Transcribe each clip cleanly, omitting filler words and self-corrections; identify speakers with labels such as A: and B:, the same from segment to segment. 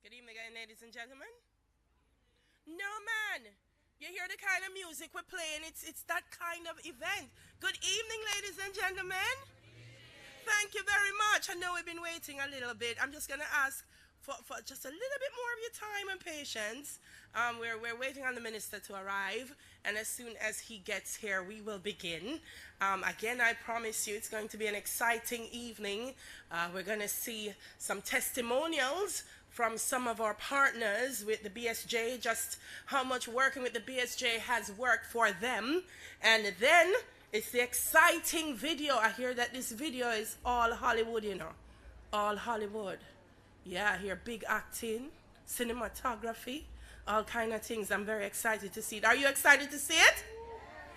A: Good evening again, ladies and gentlemen. No, man. You hear the kind of music we're playing. It's that kind of event. Good evening, ladies and gentlemen. Thank you very much. I know we've been waiting a little bit. I'm just going to ask for just a little bit more of your time and patience. We're waiting on the minister to arrive, and as soon as he gets here, we will begin. Again, I promise you it's going to be an exciting evening. We're going to see some testimonials from some of our partners with the BSJ, just how much working with the BSJ has worked for them. And then it's the exciting video. I hear that this video is all Hollywood, you know. All Hollywood. Yeah, I hear big acting, cinematography, all kind of things. I'm very excited to see it. Are you excited to see it?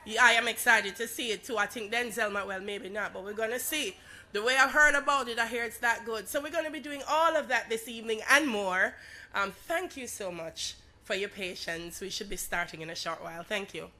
A: Yeah, I am excited to see it too. I think Denzel might, well, maybe not, but we're going to see. The way I've heard about it, I hear it's that good. So we're going to be doing all of that this evening and more. Thank you so much for your patience. We should be starting in a short while. Thank you.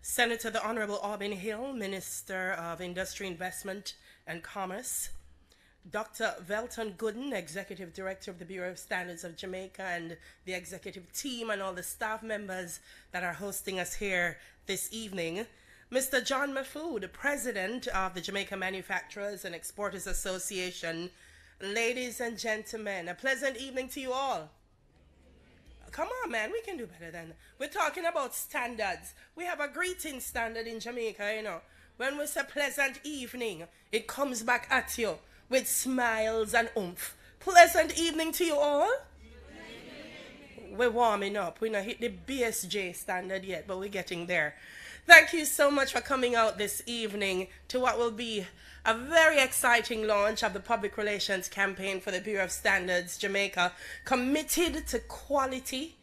A: Senator the Honorable Auburn Hill, Minister of Industry, Investment and Commerce, Dr. Velton Gooden, Executive Director of the Bureau of Standards of Jamaica, and the executive team and all the staff members that are hosting us here this evening, Mr. John Mafood, President of the Jamaica Manufacturers and Exporters Association. Ladies and gentlemen, a pleasant evening to you all. Come on, man, we can do better than that. We're talking about standards. We have a greeting standard in Jamaica, you know. When we say pleasant evening, it comes back at you with smiles and oomph. Pleasant evening to you all. We're warming up. We're not hit the BSJ standard yet, but we're getting there. Thank you so much for coming out this evening to what will be a very exciting launch of the public relations campaign for the Bureau of Standards Jamaica, committed to quality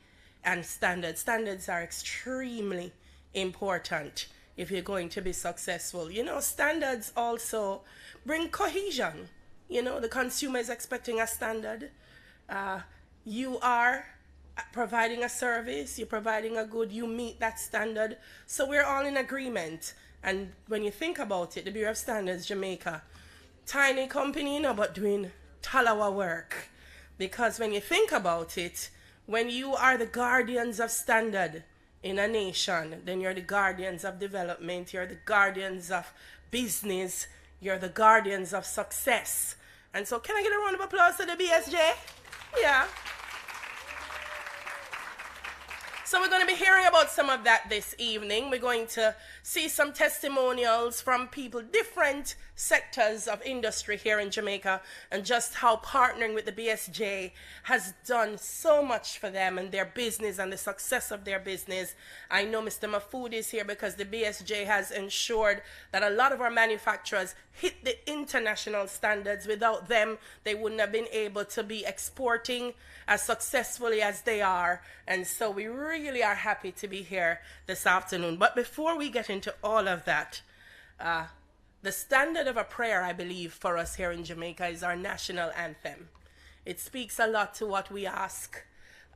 A: and standards. Standards are extremely important if you're going to be successful. You know, standards also bring cohesion. You know, the consumer is expecting a standard. You are providing a service, you're providing a good, you meet that standard. So we're all in agreement. And when you think about it, the Bureau of Standards Jamaica, tiny company, you know, but doing talawa work. Because when you think about it, when you are the guardians of standard in a nation, then you're the guardians of development, you're the guardians of business, you're the guardians of success. And so can I get a round of applause to the BSJ? Yeah. So we're going to be hearing about some of that this evening. We're going to see some testimonials from people, different sectors of industry here in Jamaica, and just how partnering with the BSJ has done so much for them and their business and the success of their business. I know Mr. Mafood is here because the BSJ has ensured that a lot of our manufacturers hit the international standards. Without them, they wouldn't have been able to be exporting as successfully as they are. And so we really are happy to be here this afternoon. But before we get into all of that, the standard of a prayer, I believe, for us here in Jamaica is our national anthem. It speaks a lot to what we ask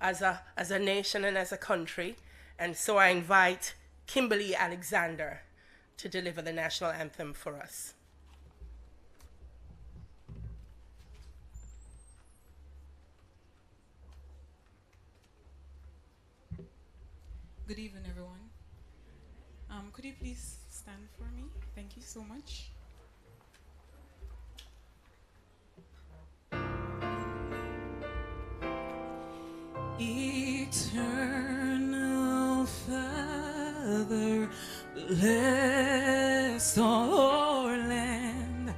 A: as a nation and as a country. And so I invite Kimberly Alexander to deliver the national anthem for us.
B: Good evening, everyone. Could you please stand for me? Thank you so much. Eternal Father, bless our land,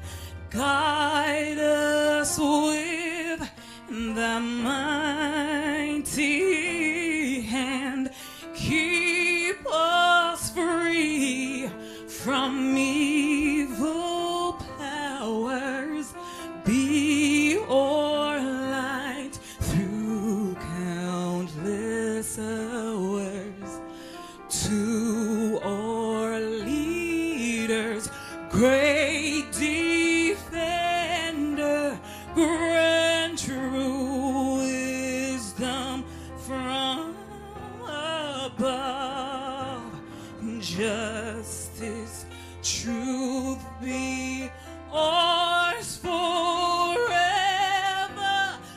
B: guide us with the mighty hand, keep us free from evil powers, be our light through countless hours. To our leaders, great defender, grant true wisdom from above. Justice, truth be ours forever.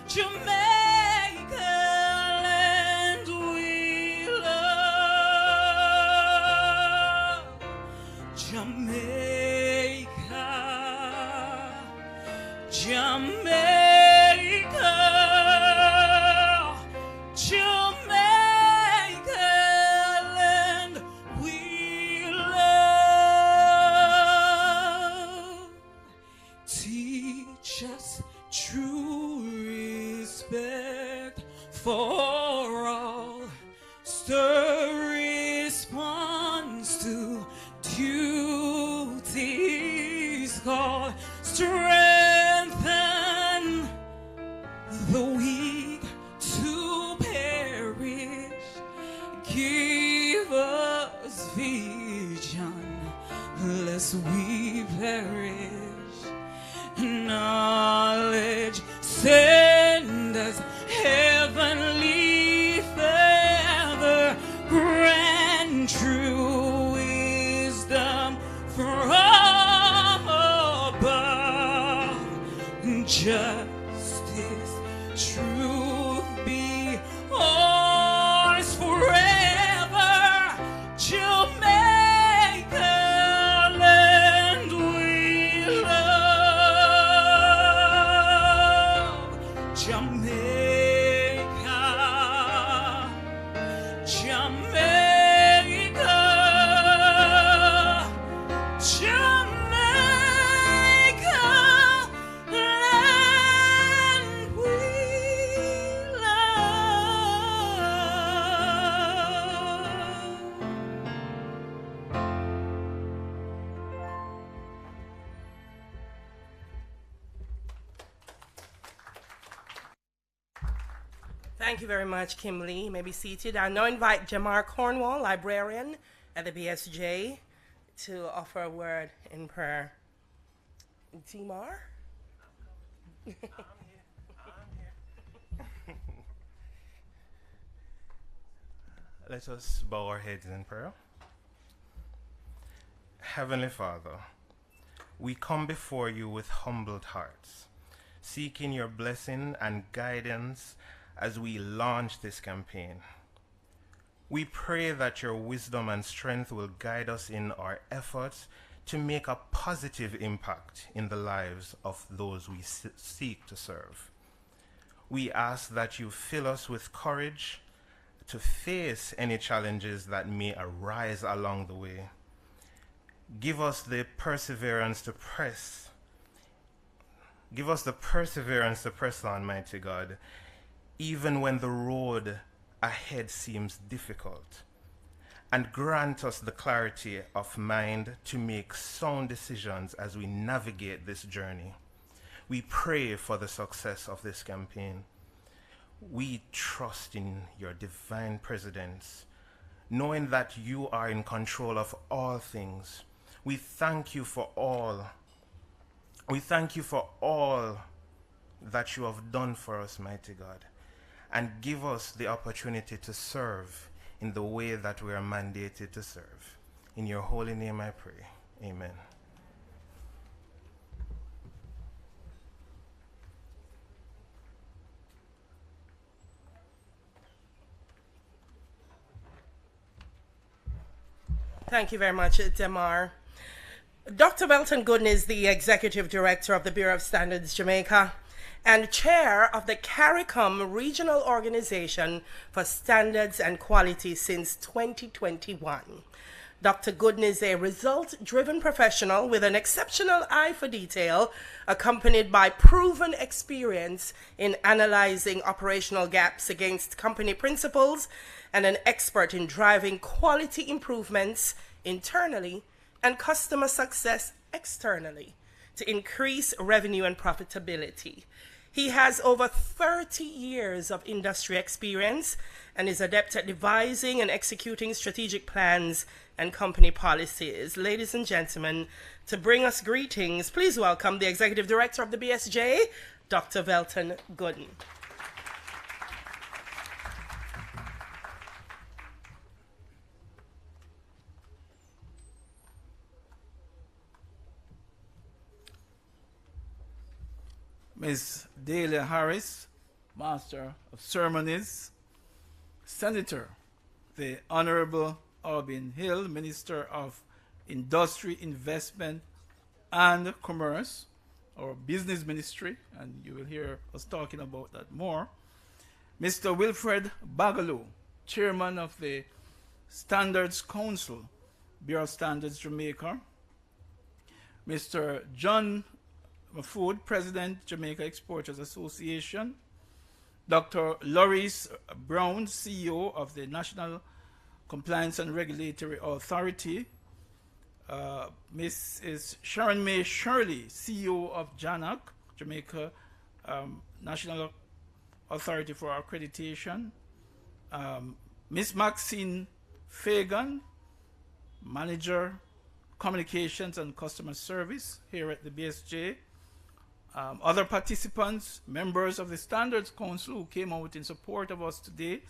B: Jamaica, land we love. Jamaica, Jamaica, Jamaica, land we love. Teach us true respect for all, stir response to duties call, strengthen the weak to perish, give us vision lest we perish, knowledge send us heavenly
C: truth be ours forever, Jamaica, land we love. Jamaica, Jamaica, Jamaica, land we
A: Thank you very much, Kim Lee. You may be seated. I now invite Jamar Cornwall, librarian at the BSJ, to offer a word in prayer. Jamar?
D: Let us bow our heads in prayer. Heavenly Father, we come before you with humbled hearts, seeking your blessing and guidance as we launch this campaign. We pray that your wisdom and strength will guide us in our efforts to make a positive impact in the lives of those we seek to serve. We ask that you fill us with courage to face any challenges that may arise along the way. Give us the perseverance to press. Give us the perseverance to press on, mighty God, even when the road ahead seems difficult. And grant us the clarity of mind to make sound decisions as we navigate this journey. We pray for the success of this campaign. We trust in your divine presence, knowing that you are in control of all things. We thank you for all. We thank you for all that you have done for us, mighty God, and give us the opportunity to serve in the way that we are mandated to serve. In your holy name I pray. Amen.
A: Thank you very much, Demar. Dr. Welton Gooden is the Executive Director of the Bureau of Standards Jamaica and Chair of the CARICOM Regional Organization for Standards and Quality since 2021. Dr. Gooden is a result-driven professional with an exceptional eye for detail, accompanied by proven experience in analyzing operational gaps against company principles, and an expert in driving quality improvements internally and customer success externally to increase revenue and profitability. He has over 30 years of industry experience and is adept at devising and executing strategic plans and company policies. Ladies and gentlemen, to bring us greetings, please welcome the Executive Director of the BSJ, Dr. Welton Gooden.
E: Ms. Delia Harris, Master of Ceremonies, Senator, the Honorable Albin Hill, Minister of Industry, Investment and Commerce, or Business Ministry, and you will hear us talking about that more. Mr. Wilfred Bagaloo, Chairman of the Standards Council, Bureau of Standards Jamaica. Mr. John Mafood, President, Jamaica Exporters Association. Dr. Loris Brown, CEO of the National Compliance and Regulatory Authority. Mrs. Sharon May Shirley, CEO of JANAC, Jamaica National Authority for Accreditation. Ms. Maxine Fagan, Manager, Communications and Customer Service here at the BSJ. Other participants, members of the Standards Council who came out in support of us today,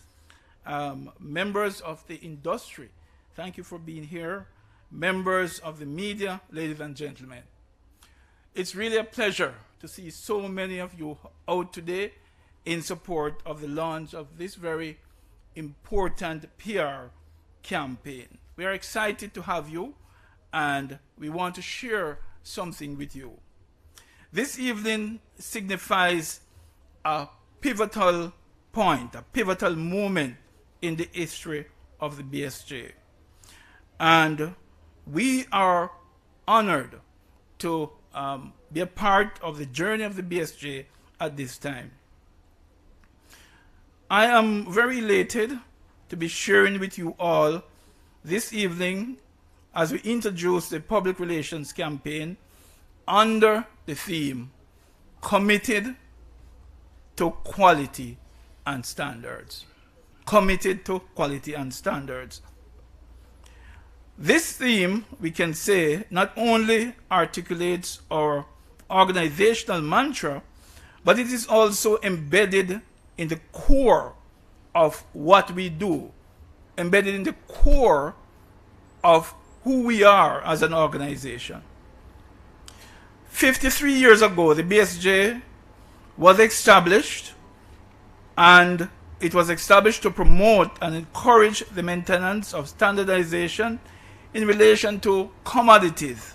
E: members of the industry, thank you for being here, members of the media, ladies and gentlemen. It's really a pleasure to see so many of you out today in support of the launch of this very important PR campaign. We are excited to have you, and we want to share something with you. This evening signifies a pivotal point, a pivotal moment in the history of the BSJ. And we are honored to be a part of the journey of the BSJ at this time. I am very elated to be sharing with you all this evening as we introduce the public relations campaign under the theme Committed to Quality and Standards. Committed to Quality and Standards. This theme, we can say, not only articulates our organizational mantra, but it is also embedded in the core of what we do, embedded in the core of who we are as an organization. 53 years ago, the BSJ was established, and it was established to promote and encourage the maintenance of standardization in relation to commodities,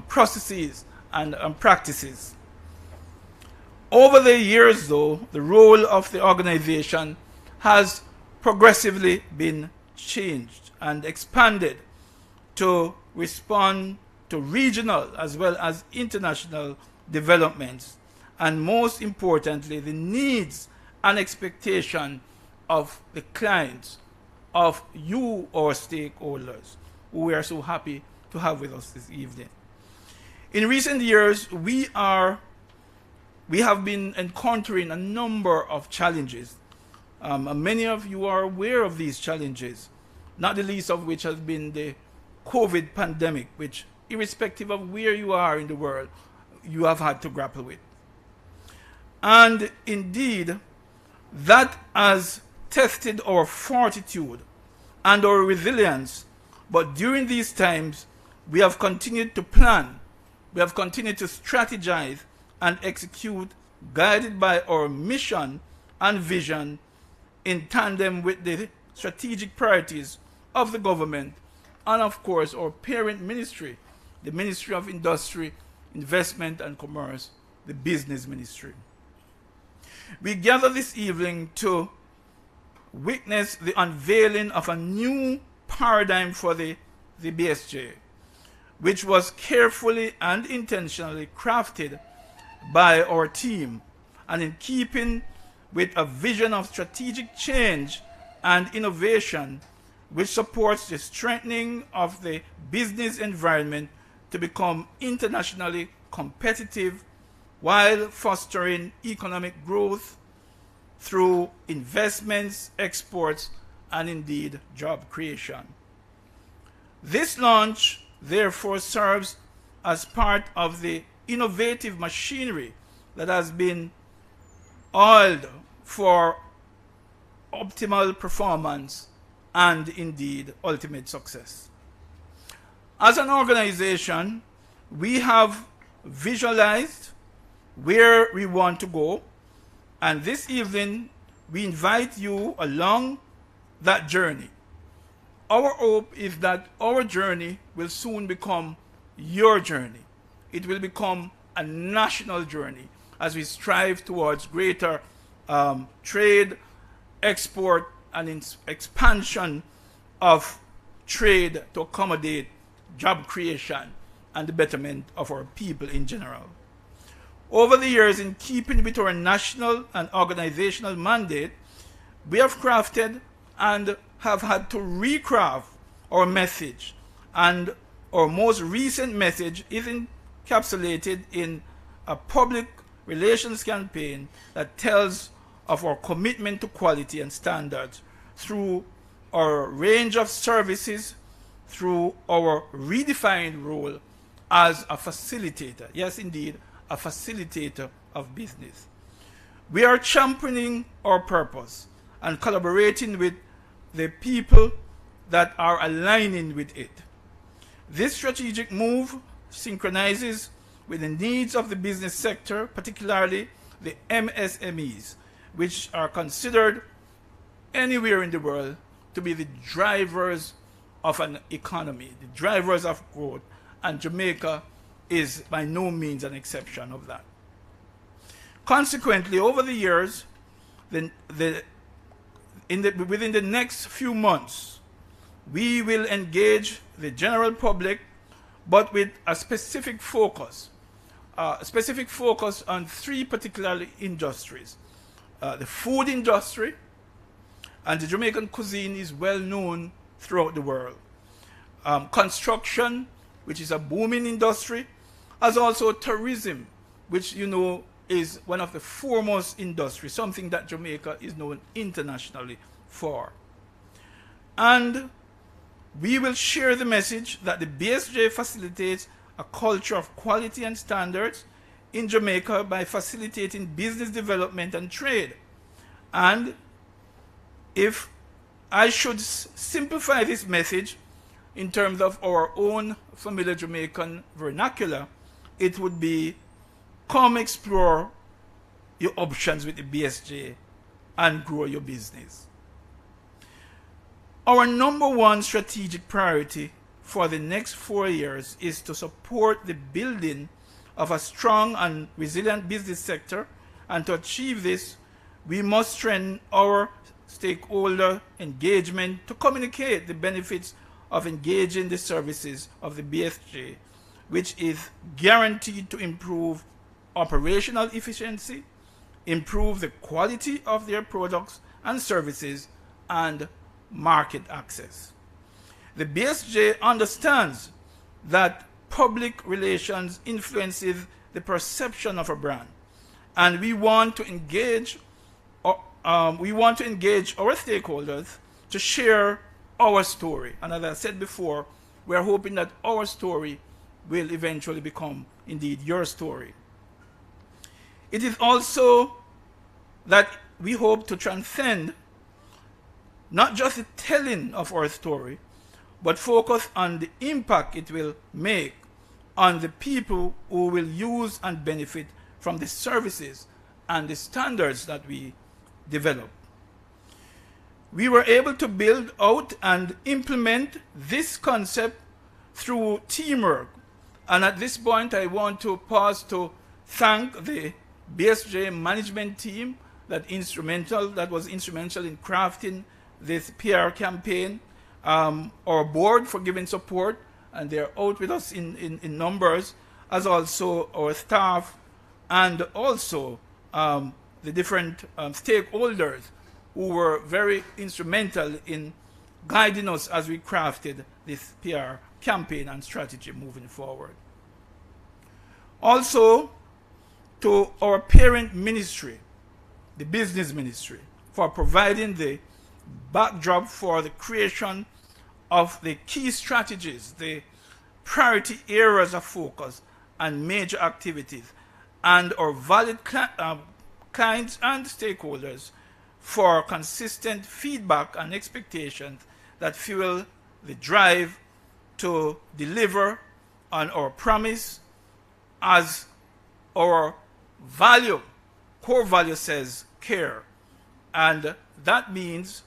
E: processes, and practices. Over the years, though, the role of the organization has progressively been changed and expanded to respond to regional as well as international developments, and most importantly, the needs and expectation of the clients, of you, our stakeholders, who we are so happy to have with us this evening. In recent years, we have been encountering a number of challenges. Many of you are aware of these challenges, not the least of which has been the COVID pandemic, which, irrespective of where you are in the world, you have had to grapple with. And indeed, that has tested our fortitude and our resilience. But during these times, we have continued to plan, we have continued to strategize and execute, guided by our mission and vision, in tandem with the strategic priorities of the government and, of course, our parent ministry, the Ministry of Industry, Investment and Commerce, the Business Ministry. We gather this evening to witness the unveiling of a new paradigm for the BSJ, which was carefully and intentionally crafted by our team and in keeping with a vision of strategic change and innovation, which supports the strengthening of the business environment to become internationally competitive while fostering economic growth through investments, exports, and indeed job creation. This launch therefore serves as part of the innovative machinery that has been oiled for optimal performance and indeed ultimate success. As an organization, we have visualized where we want to go, and this evening we invite you along that journey. Our hope is that our journey will soon become your journey. It will become a national journey as we strive towards greater trade, export, and expansion of trade to accommodate job creation and the betterment of our people in general. Over the years, in keeping with our national and organizational mandate, we have crafted and have had to recraft our message, and our most recent message is encapsulated in a public relations campaign that tells of our commitment to quality and standards through our range of services, through our redefined role as a facilitator. Yes, indeed, a facilitator of business. We are championing our purpose and collaborating with the people that are aligning with it. This strategic move synchronizes with the needs of the business sector, particularly the MSMEs, which are considered anywhere in the world to be the drivers of an economy, the drivers of growth, and Jamaica is by no means an exception of that. Consequently, over the years, within the next few months, we will engage the general public, but with a specific focus on three particular industries. The food industry, and the Jamaican cuisine is well known throughout the world. Construction, which is a booming industry, as also tourism, which you know is one of the foremost industries, something that Jamaica is known internationally for. And we will share the message that the BSJ facilitates a culture of quality and standards in Jamaica by facilitating business development and trade. And if I should simplify this message in terms of our own familiar Jamaican vernacular, it would be, come explore your options with the BSJ and grow your business. Our number one strategic priority for the next 4 years is to support the building of a strong and resilient business sector, and to achieve this, we must strengthen our stakeholder engagement to communicate the benefits of engaging the services of the BSJ, which is guaranteed to improve operational efficiency, improve the quality of their products and services, and market access. The BSJ understands that public relations influences the perception of a brand, and we want to engage our stakeholders to share our story. And as I said before, we are hoping that our story will eventually become indeed your story. It is also that we hope to transcend not just the telling of our story, but focus on the impact it will make on the people who will use and benefit from the services and the standards that we develop. We were able to build out and implement this concept through teamwork. And at this point, I want to pause to thank the BSJ management team that was instrumental in crafting this PR campaign, our board for giving support, and they're out with us in numbers, as also our staff, and also the different stakeholders who were very instrumental in guiding us as we crafted this PR campaign and strategy moving forward. Also, to our parent ministry, the business ministry, for providing the backdrop for the creation of the key strategies, the priority areas of focus and major activities, and our valued clients and stakeholders for consistent feedback and expectations that fuel the drive to deliver on our promise, as our core value says, care. And that means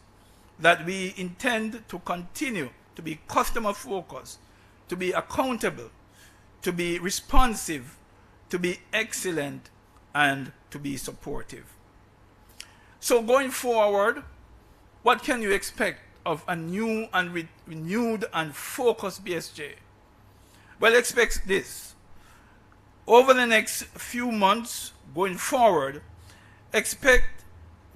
E: that we intend to continue to be customer focused, to be accountable, to be responsive, to be excellent, and to be supportive. So going forward, what can you expect of a new and renewed and focused BSJ? Well, expect this. Over the next few months going forward, expect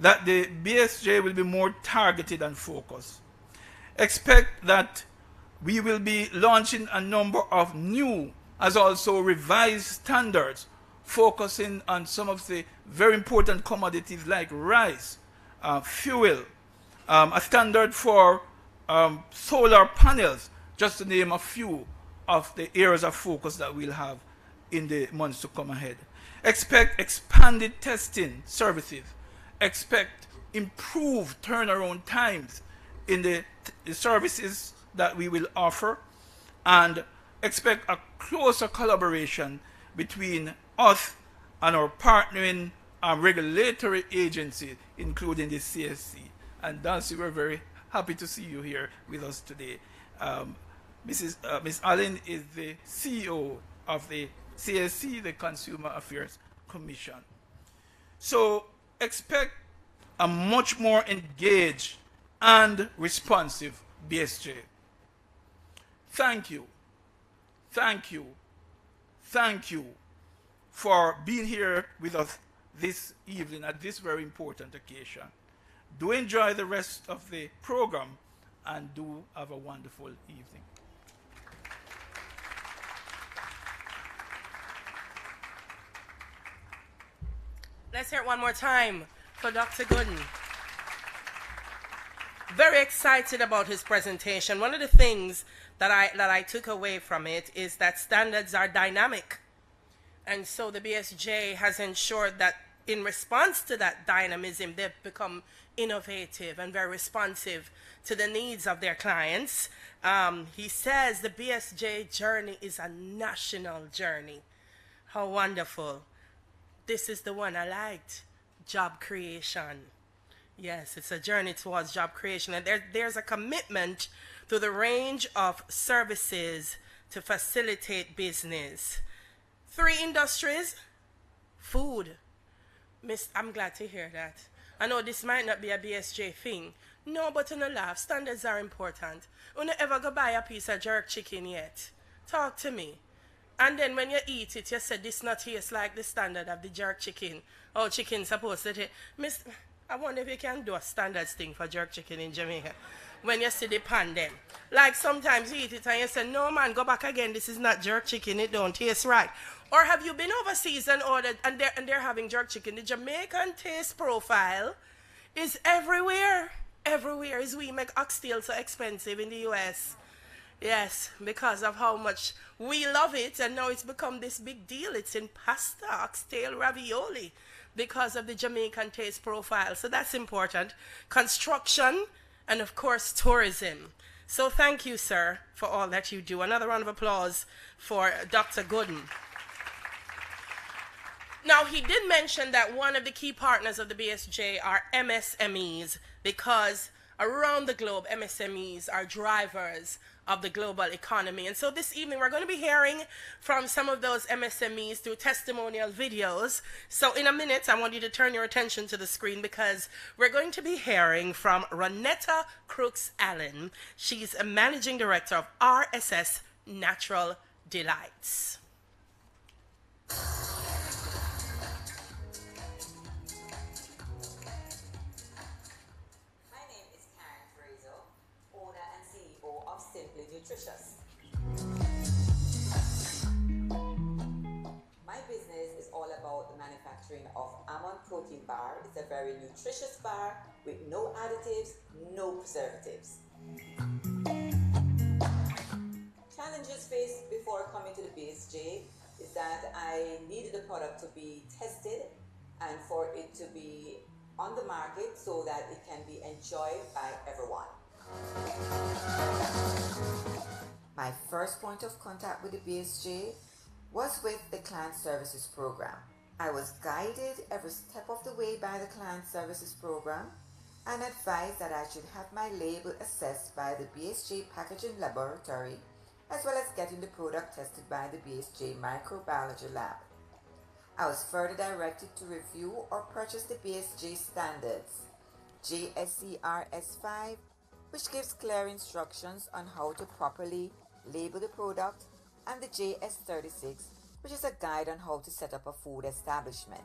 E: that the BSJ will be more targeted and focused. Expect that we will be launching a number of new as also revised standards, focusing on some of the very important commodities like rice, fuel, a standard for solar panels, just to name a few of the areas of focus that we'll have in the months to come ahead. Expect expanded testing services. Expect improved turnaround times in the services that we will offer, and expect a closer collaboration between us and our partnering regulatory agencies, including the CSC. And Dancy, we're very happy to see you here with us today. Miss Allen is the CEO of the CSC, the Consumer Affairs Commission. So expect a much more engaged and responsive BSJ. Thank you. Thank you. Thank you for being here with us this evening at this very important occasion. Do enjoy the rest of the program and do have a wonderful evening.
A: Let's hear it one more time for Dr. Gooden. Very excited about his presentation. One of the things that I took away from it is that standards are dynamic. And so the BSJ has ensured that in response to that dynamism, they've become innovative and very responsive to the needs of their clients. He says the BSJ journey is a national journey. How wonderful. This is the one I liked, job creation. Yes, it's a journey towards job creation. And there's a commitment to the range of services to facilitate business. 3 industries, food. I'm glad to hear that. I know this might not be a BSJ thing. No, but in a laugh, standards are important. You ever go buy a piece of jerk chicken yet? Talk to me. And then when you eat it, you say this not taste like the standard of the jerk chicken. Oh, chicken supposed to taste. I wonder if you can do a standards thing for jerk chicken in Jamaica. When you see the pan then. Like sometimes you eat it and you say, no man, go back again. This is not jerk chicken. It don't taste right. Or have you been overseas and ordered and they're having jerk chicken? The Jamaican taste profile is everywhere. Everywhere. Is we make oxtail so expensive in the US. Yes, because of how much we love it, and now it's become this big deal. It's in pasta, oxtail, ravioli, because of the Jamaican taste profile. So that's important. Construction, and of course, tourism. So thank you, sir, for all that you do. Another round of applause for Dr. Gooden. Now, he did mention that one of the key partners of the BSJ are MSMEs, because around the globe, MSMEs are drivers of the global economy. And so this evening, we're going to be hearing from some of those MSMEs through testimonial videos. So in a minute, I want you to turn your attention to the screen because we're going to be hearing from Ronetta Crooks Allen. She's a managing director of RSS Natural Delights.
F: Nutritious. My business is all about the manufacturing of almond protein bar. It's a very nutritious bar with no additives, no preservatives. Challenges faced before coming to the BSJ is that I needed the product to be tested and for it to be on the market so that it can be enjoyed by everyone. My first point of contact with the BSJ was with the Client Services Program. I was guided every step of the way by the Client Services Program and advised that I should have my label assessed by the BSJ Packaging Laboratory as well as getting the product tested by the BSJ Microbiology Lab. I was further directed to review or purchase the BSJ standards, JSCRS5, which gives clear instructions on how to properly label the product, and the JS36, which is a guide on how to set up a food establishment.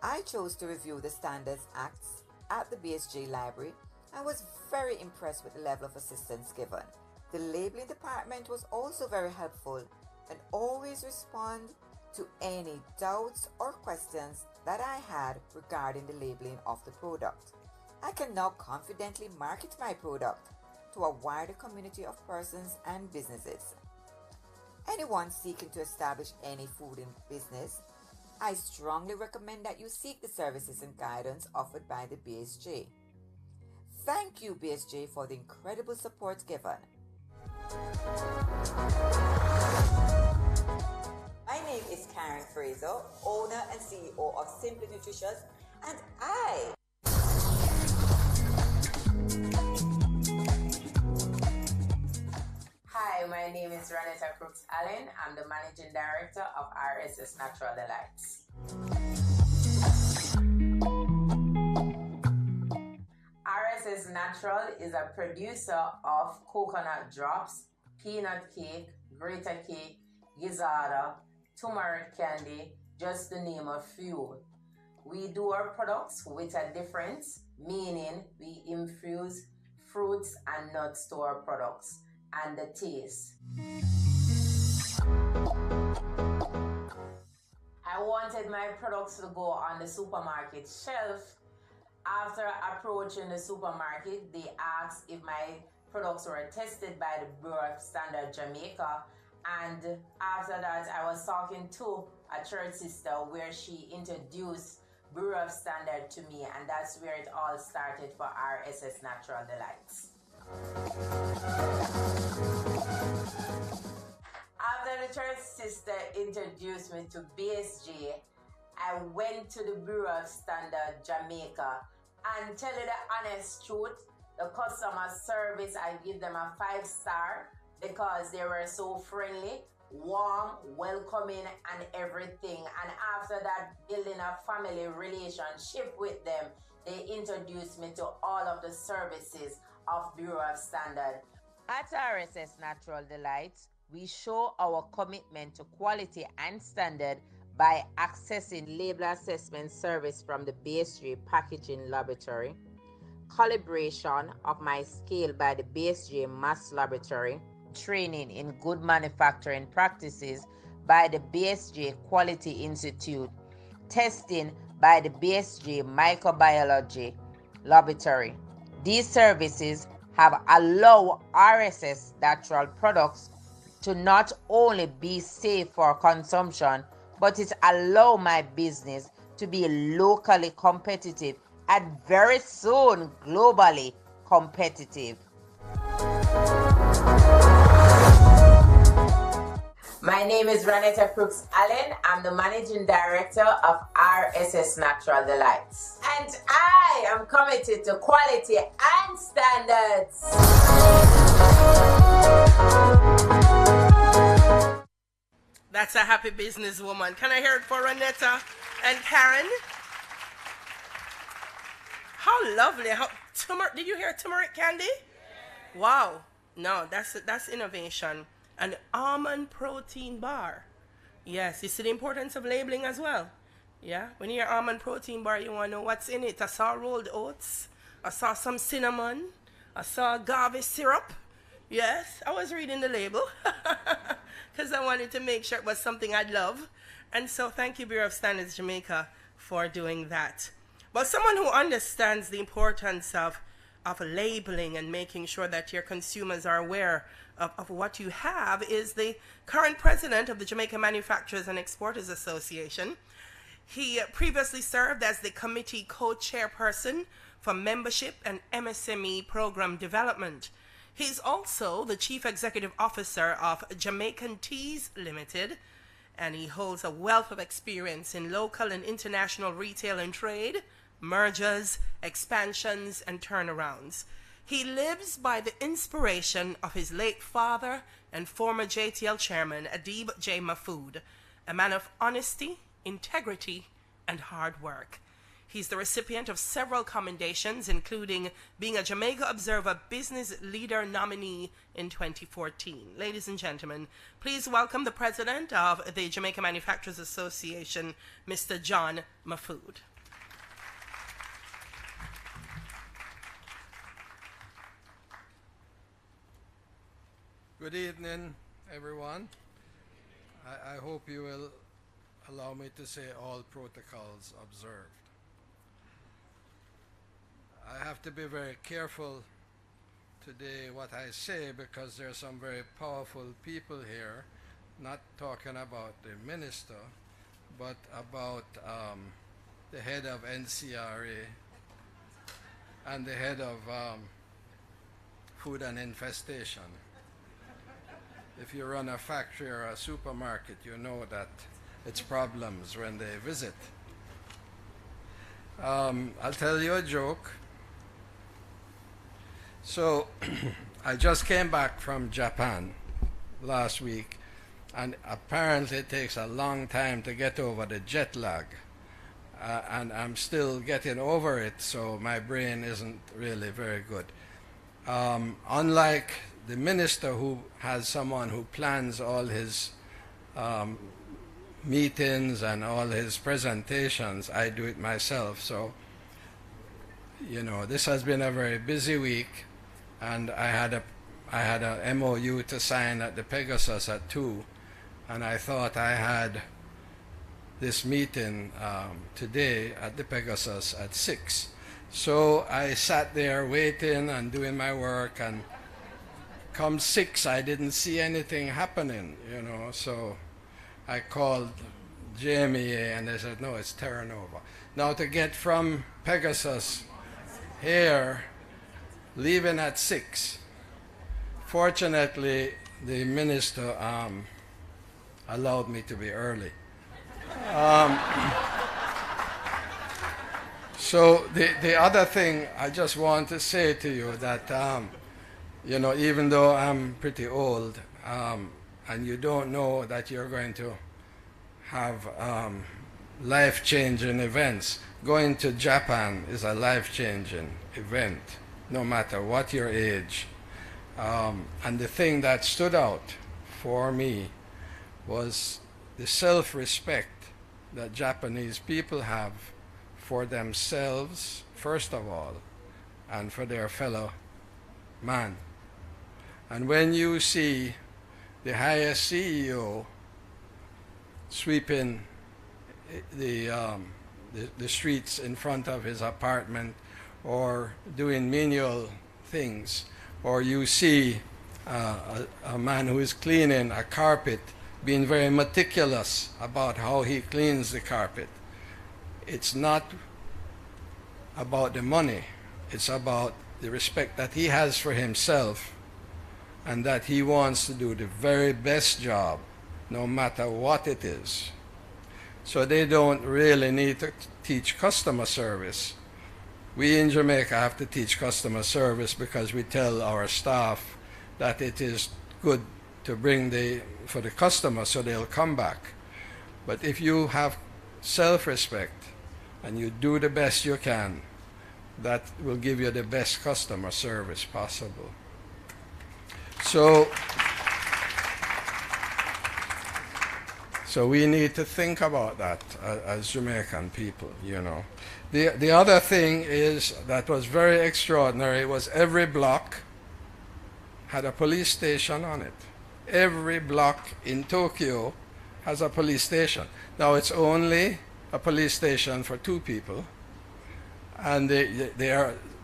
F: I chose to review the Standards Acts at the BSJ Library and was very impressed with the level of assistance given. The labeling department was also very helpful and always respond to any doubts or questions that I had regarding the labeling of the product. I can now confidently market my product to a wider community of persons and businesses. Anyone seeking to establish any food in business, I strongly recommend that you seek the services and guidance offered by the BSJ. Thank you, BSJ, for the incredible support given. My name is Karen Fraser, owner and CEO of Simply Nutritious, and I.
G: Hi, my name is Ranetta Crooks Allen. I'm the managing director of RSS Natural Delights. RSS Natural is a producer of coconut drops, peanut cake, grata cake, gizzardo, turmeric candy, just to name a few. We do our products with a difference, meaning we infuse fruits and nuts to our products, and the taste. I wanted my products to go on the supermarket shelf. After approaching the supermarket, they asked if my products were tested by the Bureau of Standards Jamaica. And after that, I was talking to a church sister where she introduced Bureau of Standards to me, and that's where it all started for RSS Natural Delights. After the church sister introduced me to BSJ, I went to the Bureau of Standards Jamaica, and tell you the honest truth, the customer service, I give them a 5-star because they were so friendly, warm, welcoming, and everything. And after that, building a family relationship with them, they introduced me to all of the services of Bureau of Standards. At RSS Natural Delights, we show our commitment to quality and standard by accessing label assessment service from the BSJ Packaging Laboratory, calibration of my scale by the BSJ Mass Laboratory, training in good manufacturing practices by the BSJ Quality Institute, testing by the BSJ Microbiology Laboratory. These services have allowed RSS Natural products to not only be safe for consumption, but it allows my business to be locally competitive and very soon globally competitive. My name is Ranetta Crooks Allen. I'm the managing director of RSS Natural Delights. And I am committed to quality and standards.
A: That's a happy businesswoman. Can I hear it for Ranetta and Karen? How lovely. Did you hear turmeric candy? Wow. No, that's innovation. An almond protein bar. Yes, you see the importance of labeling as well. Yeah, when you hear almond protein bar, you want to know what's in it. I saw rolled oats. I saw some cinnamon. I saw agave syrup. Yes, I was reading the label because I wanted to make sure it was something I'd love. And so thank you, Bureau of Standards Jamaica, for doing that. But someone who understands the importance of labeling and making sure that your consumers are aware of what you have is the current president of the Jamaica Manufacturers and Exporters Association. He previously served as the committee co-chairperson for membership and MSME program development. He's also the chief executive officer of Jamaican Teas Limited, and he holds a wealth of experience in local and international retail and trade, mergers, expansions, and turnarounds. He lives by the inspiration of his late father and former JTL chairman, Adib J. Mahfood, a man of honesty, integrity, and hard work. He's the recipient of several commendations, including being a Jamaica Observer Business Leader nominee in 2014. Ladies and gentlemen, please welcome the president of the Jamaica Manufacturers Association, Mr. John Mahfood.
H: Good evening, everyone. I hope you will allow me to say all protocols observed. I have to be very careful today what I say because there are some very powerful people here, not talking about the minister, but about the head of NCRA and the head of Food and Infestation. If you run a factory or a supermarket, you know that its problems when they visit. I'll tell you a joke. So I just came back from Japan last week, and apparently it takes a long time to get over the jet lag. And I'm still getting over it, so my brain isn't really very good. Unlike the minister who has someone who plans all his meetings and all his presentations, I do it myself. So, you know, this has been a very busy week, and I had a MOU to sign at the Pegasus at 2, and I thought I had this meeting today at the Pegasus at 6. So I sat there waiting and doing my work, and come 6 I didn't see anything happening, you know. So I called JMEA and they said, no, it's Terra Nova. Now to get from Pegasus here, leaving at 6, fortunately the minister allowed me to be early. So the other thing I just want to say to you that, you know, even though I'm pretty old, and you don't know that you're going to have life-changing events, going to Japan is a life-changing event, no matter what your age. And the thing that stood out for me was the self-respect that Japanese people have for themselves, first of all, and for their fellow man. And when you see the highest CEO sweeping the streets in front of his apartment, or doing menial things, or you see a man who is cleaning a carpet being very meticulous about how he cleans the carpet. It's not about the money. It's about the respect that he has for himself, and that he wants to do the very best job, no matter what it is. So they don't really need to teach customer service. We in Jamaica have to teach customer service because we tell our staff that it is good to bring for the customer so they'll come back. But if you have self-respect and you do the best you can, that will give you the best customer service possible. So we need to think about that as Jamaican people, you know. The other thing is that was very extraordinary was every block had a police station on it. Every block in Tokyo has a police station. Now it's only a police station for 2 people, and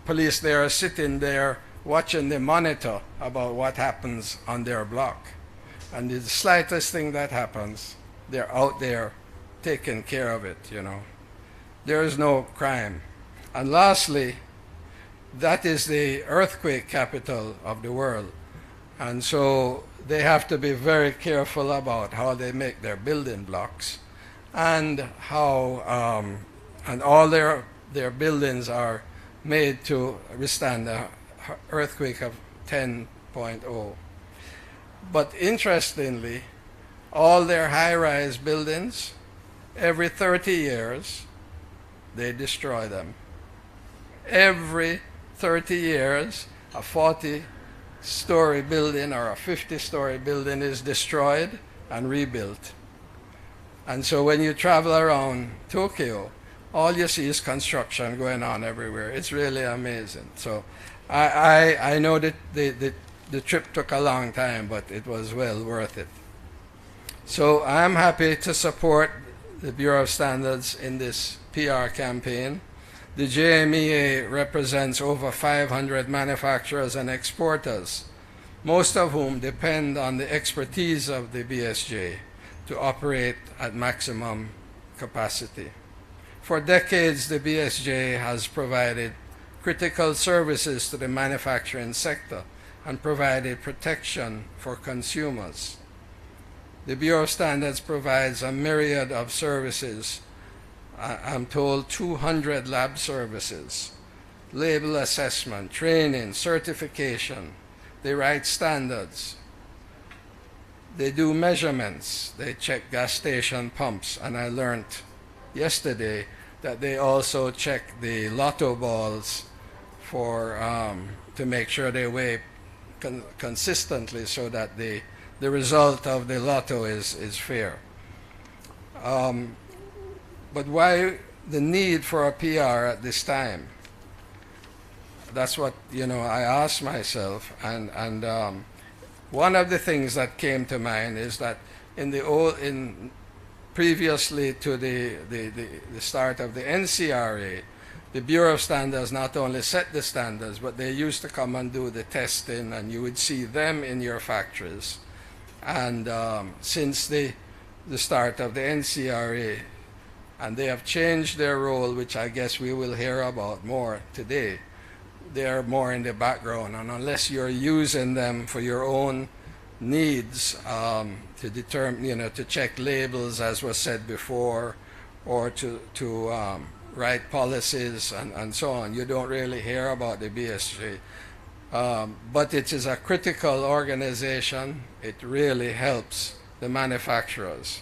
H: police there are sitting there watching the monitor about what happens on their block. And the slightest thing that happens, they're out there taking care of it, you know. There is no crime. And lastly, that is the earthquake capital of the world. And so they have to be very careful about how they make their building blocks, and how and all their buildings are made to withstand an earthquake of 10.0. But interestingly, all their high-rise buildings, every 30 years, they destroy them. Every 30 years, a 40-story building or a 50-story building is destroyed and rebuilt. And so when you travel around Tokyo, all you see is construction going on everywhere. It's really amazing. So I know that the trip took a long time, but it was well worth it. So I'm happy to support the Bureau of Standards in this PR campaign. The JMEA represents over 500 manufacturers and exporters, most of whom depend on the expertise of the BSJ to operate at maximum capacity. For decades, the BSJ has provided critical services to the manufacturing sector and provided protection for consumers. The Bureau of Standards provides a myriad of services. I'm told 200 lab services, label assessment, training, certification. They write standards. They do measurements. They check gas station pumps. And I learned yesterday that they also check the lotto balls for to make sure they weigh consistently so that the result of the lotto is fair. But why the need for a PR at this time? That's what I asked myself, and one of the things that came to mind is that previously to the start of the NCRA, the Bureau of Standards not only set the standards, but they used to come and do the testing, and you would see them in your factories. And since the start of the NCRA, and they have changed their role, which I guess we will hear about more today, they are more in the background, and unless you're using them for your own needs to determine, to check labels, as was said before, or to write policies and so on, you don't really hear about the BSG. But it is a critical organization. It really helps the manufacturers.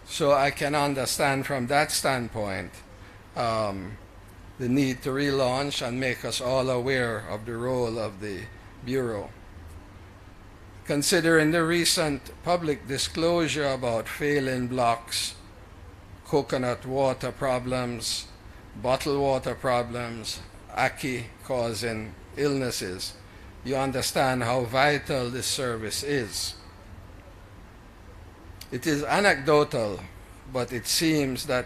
H: So I can understand from that standpoint the need to relaunch and make us all aware of the role of the Bureau. Considering the recent public disclosure about failing blocks, coconut water problems, bottled water problems, ackee causing illnesses, you understand how vital this service is. It is anecdotal, but it seems that,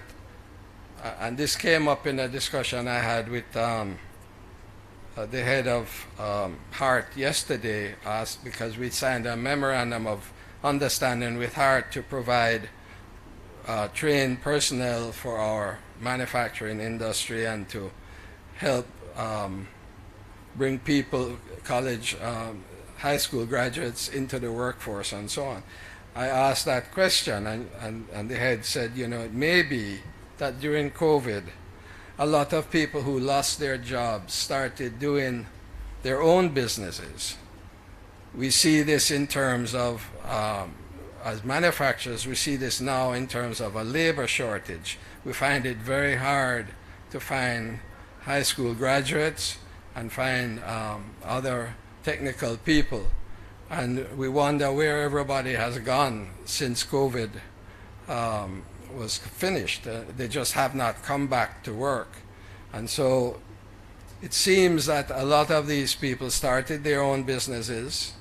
H: and this came up in a discussion I had with the head of HART yesterday, because we signed a memorandum of understanding with HART to provide trained personnel for our manufacturing industry and to help bring people, college, high school graduates into the workforce and so on. I asked that question, and the head said, it may be that during COVID, a lot of people who lost their jobs started doing their own businesses. We see this in terms of, as manufacturers, we see this now in terms of a labor shortage. We find it very hard to find high school graduates and find other technical people. And we wonder where everybody has gone since COVID was finished. They just have not come back to work. And so it seems that a lot of these people started their own businesses.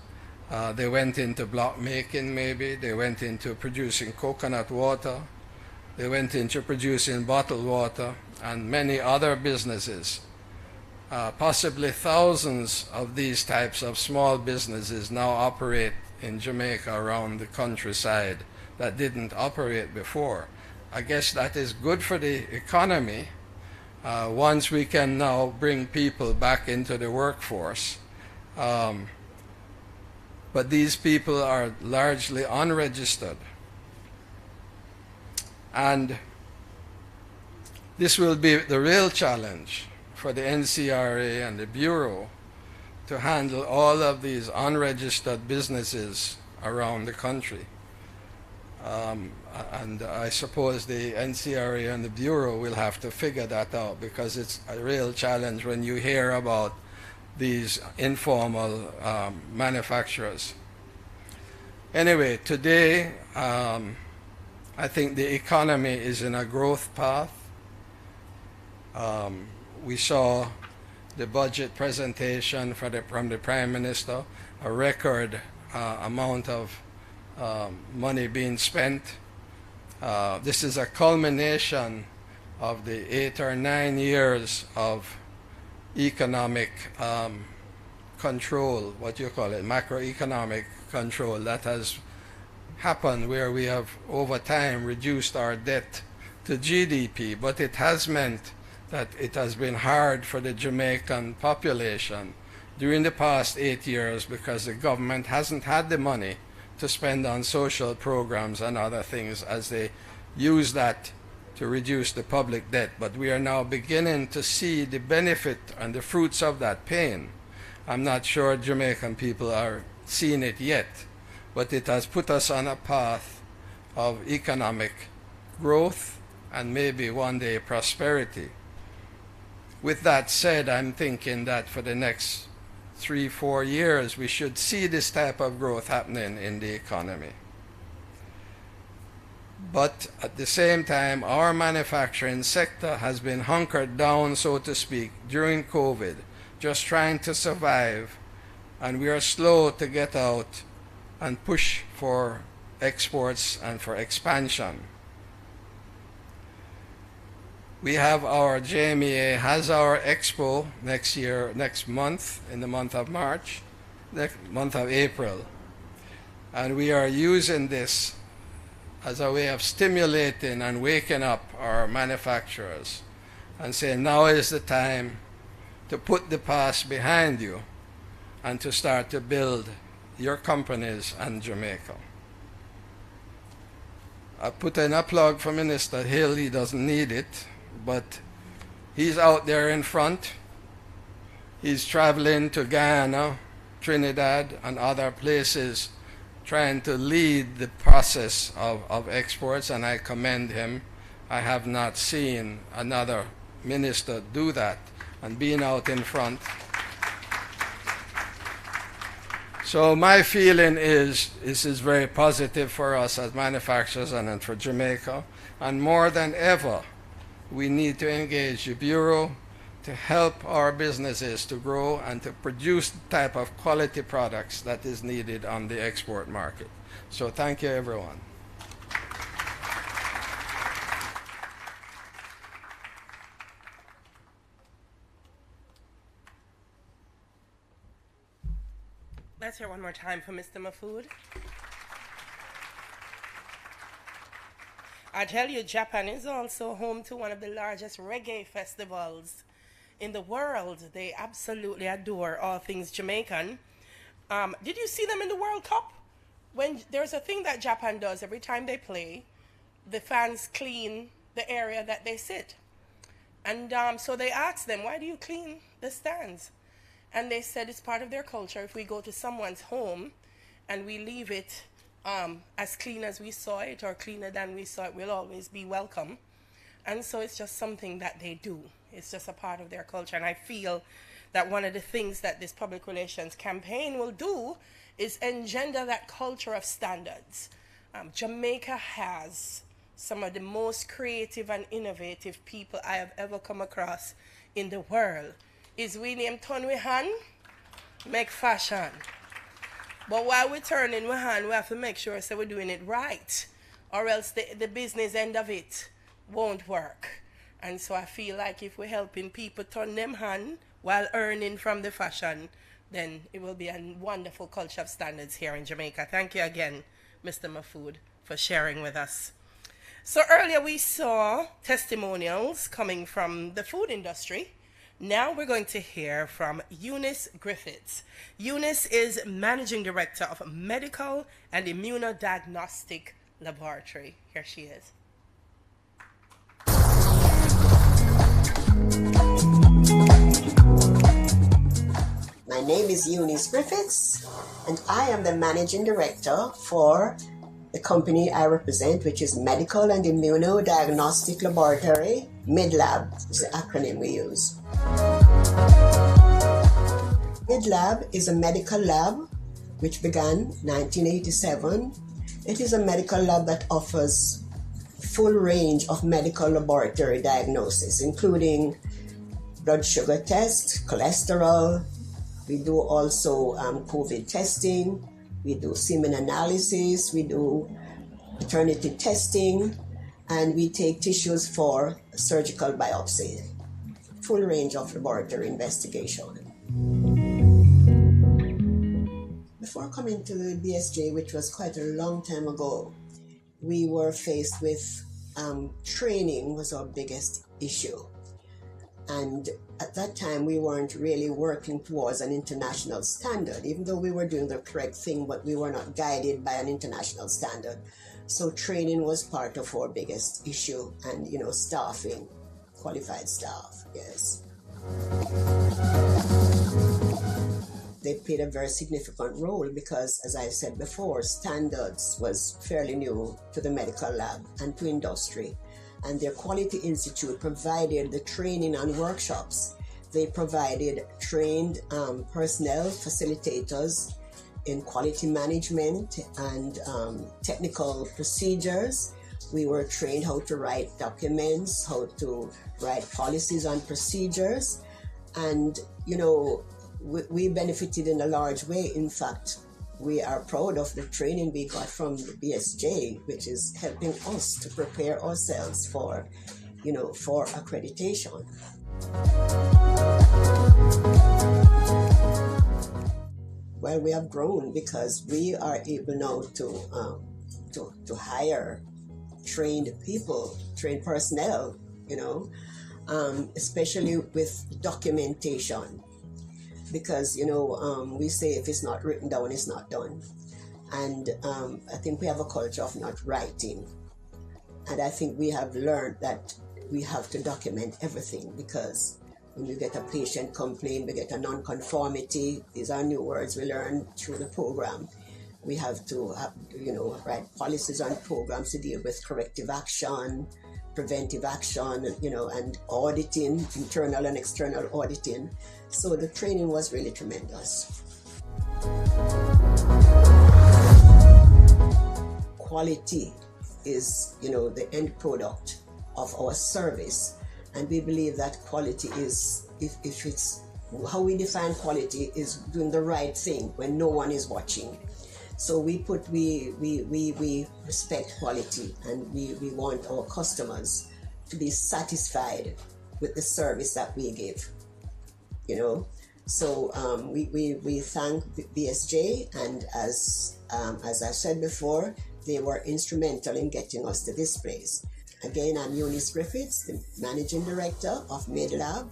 H: They went into block making maybe. They went into producing coconut water. They went into producing bottled water and many other businesses. Possibly thousands of these types of small businesses now operate in Jamaica around the countryside that didn't operate before. I guess that is good for the economy once we can now bring people back into the workforce. But these people are largely unregistered. And this will be the real challenge for the NCRA and the Bureau to handle all of these unregistered businesses around the country. And I suppose the NCRA and the Bureau will have to figure that out, because it's a real challenge when you hear about these informal manufacturers. Anyway, today I think the economy is in a growth path. We saw the budget presentation from the Prime Minister, a record amount of money being spent. This is a culmination of the 8 or 9 years of economic control, what you call it, macroeconomic control that has happened, where we have over time reduced our debt to GDP, but it has meant that it has been hard for the Jamaican population during the past 8 years, because the government hasn't had the money to spend on social programs and other things as they use that to reduce the public debt. But we are now beginning to see the benefit and the fruits of that pain. I'm not sure Jamaican people are seeing it yet, but it has put us on a path of economic growth and maybe one day prosperity. With that said, I'm thinking that for the next 3-4 years, we should see this type of growth happening in the economy. But at the same time, our manufacturing sector has been hunkered down, so to speak, during COVID, just trying to survive, and we are slow to get out and push for exports and for expansion. We have our JMEA has our expo next month, in the month of March, next month of April. And we are using this as a way of stimulating and waking up our manufacturers and saying now is the time to put the past behind you and to start to build your companies in Jamaica. I put in a plug for Minister Hill. He doesn't need it, but he's out there in front. He's traveling to Guyana, Trinidad, and other places trying to lead the process of exports, and I commend him. I have not seen another minister do that and being out in front. So my feeling is this is very positive for us as manufacturers and for Jamaica. And more than ever, we need to engage the Bureau to help our businesses to grow and to produce the type of quality products that is needed on the export market. So thank you, everyone.
A: Let's hear one more time for Mr. Mahfood. I tell you, Japan is also home to one of the largest reggae festivals in the world. They absolutely adore all things Jamaican. Did you see them in the World Cup? When there's a thing that Japan does every time they play, the fans clean the area that they sit. And so they asked them, why do you clean the stands? And they said it's part of their culture. If we go to someone's home and we leave it as clean as we saw it or cleaner than we saw it, we'll always be welcome. And so it's just something that they do. It's just a part of their culture. And I feel that one of the things that this public relations campaign will do is engender that culture of standards. Jamaica has some of the most creative and innovative people I have ever come across in the world. Is we name turn we hand, make fashion. But while we turning we hand, we have to make sure so we're doing it right, or else the business end of it won't work. And so I feel like if we're helping people turn them hand while earning from the fashion, then it will be a wonderful culture of standards here in Jamaica. Thank you again, Mr. Mahfood, for sharing with us. So earlier we saw testimonials coming from the food industry. Now we're going to hear from Eunice Griffiths. Eunice is Managing Director of Medical and Immunodiagnostic Laboratory. Here she is.
I: My name is Eunice Griffiths, and I am the Managing Director for the company I represent, which is Medical and Immunodiagnostic Laboratory. MidLab is the acronym we use. MidLab is a medical lab which began 1987. It is a medical lab that offers full range of medical laboratory diagnosis, including blood sugar tests, cholesterol. We do also COVID testing. We do semen analysis. We do maternity testing. And we take tissues for surgical biopsy. Full range of laboratory investigation. Before coming to the BSJ, which was quite a long time ago, we were faced with training was our biggest issue. And at that time, we weren't really working towards an international standard, even though we were doing the correct thing, but we were not guided by an international standard. So training was part of our biggest issue, and, you know, staffing, qualified staff, yes. They played a very significant role because, as I said before, standards was fairly new to the medical lab and to industry. And their Quality Institute provided the training and workshops. They provided trained personnel, facilitators in quality management and technical procedures. We were trained how to write documents, how to write policies and procedures. And, you know, we benefited in a large way. In fact, we are proud of the training we got from the BSJ, which is helping us to prepare ourselves for, you know, for accreditation. Well, we have grown because we are able now to hire trained people, trained personnel, you know, especially with documentation. Because, you know, we say if it's not written down, it's not done. And I think we have a culture of not writing. And I think we have learned that we have to document everything, because when we get a patient complaint, we get a non-conformity. These are new words we learned through the program. We have to, you know, write policies and programs to deal with corrective action, preventive action, you know, and auditing, internal and external auditing. So the training was really tremendous. Quality is, you know, the end product of our service. And we believe that quality is, if it's, how we define quality is doing the right thing when no one is watching. So we respect quality, and we want our customers to be satisfied with the service that we give, you know. So we thank BSJ, and as I said before, they were instrumental in getting us to this place. Again, I'm Eunice Griffiths, the Managing Director of MedLab.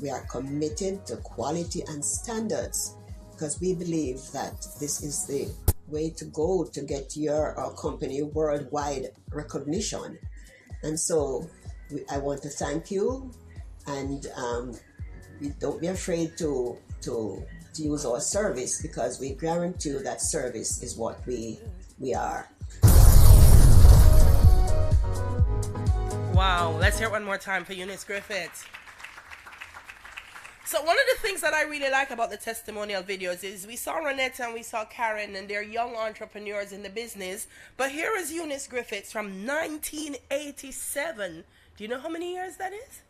I: We are committed to quality and standards because we believe that this is the way to go to get your company worldwide recognition. And so I want to thank you, and don't be afraid to use our service, because we guarantee you that service is what we are.
A: Wow, let's hear it one more time for Eunice Griffiths. So one of the things that I really like about the testimonial videos is we saw Renetta and we saw Karen, and they're young entrepreneurs in the business. But here is Eunice Griffiths from 1987. Do you know how many years that is?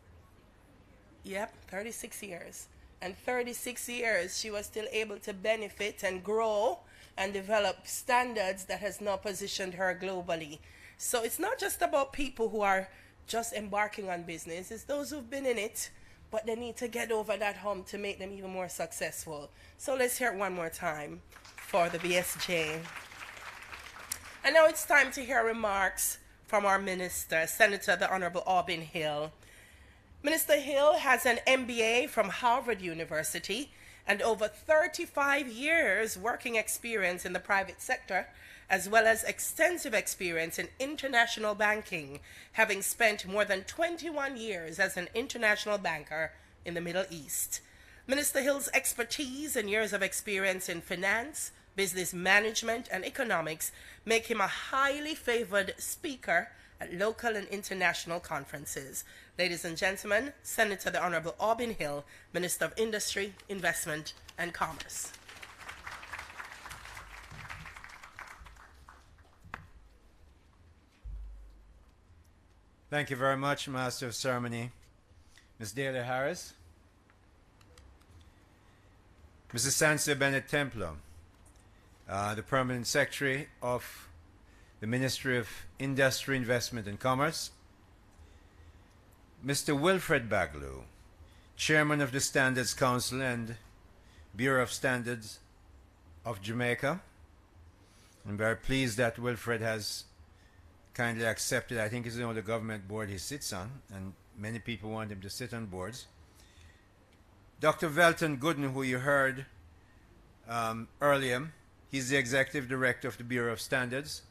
A: Yep, 36 years. And 36 years she was still able to benefit and grow and develop standards that has now positioned her globally. So it's not just about people who are just embarking on business. It's those who've been in it, but they need to get over that hump to make them even more successful. So let's hear it one more time for the BSJ. And now it's time to hear remarks from our minister, Senator the Honorable Auburn Hill. Minister Hill has an MBA from Harvard University and over 35 years working experience in the private sector, as well as extensive experience in international banking, having spent more than 21 years as an international banker in the Middle East. Minister Hill's expertise and years of experience in finance, business management, and economics make him a highly favored speaker at local and international conferences. Ladies and gentlemen, Senator the Honorable Auburn Hill, Minister of Industry, Investment, and Commerce.
J: Thank you very much, Master of Ceremony. Ms. Daly Harris. Mrs. Sansa Bennett Templar, the Permanent Secretary of the Ministry of Industry, Investment and Commerce. Mr. Wilfred Baglu, Chairman of the Standards Council and Bureau of Standards of Jamaica. I'm very pleased that Wilfred has kindly accepted. I think it's the only government board he sits on, and many people want him to sit on boards. Dr. Velton Gooden, who you heard earlier, he's the executive director of the Bureau of Standards.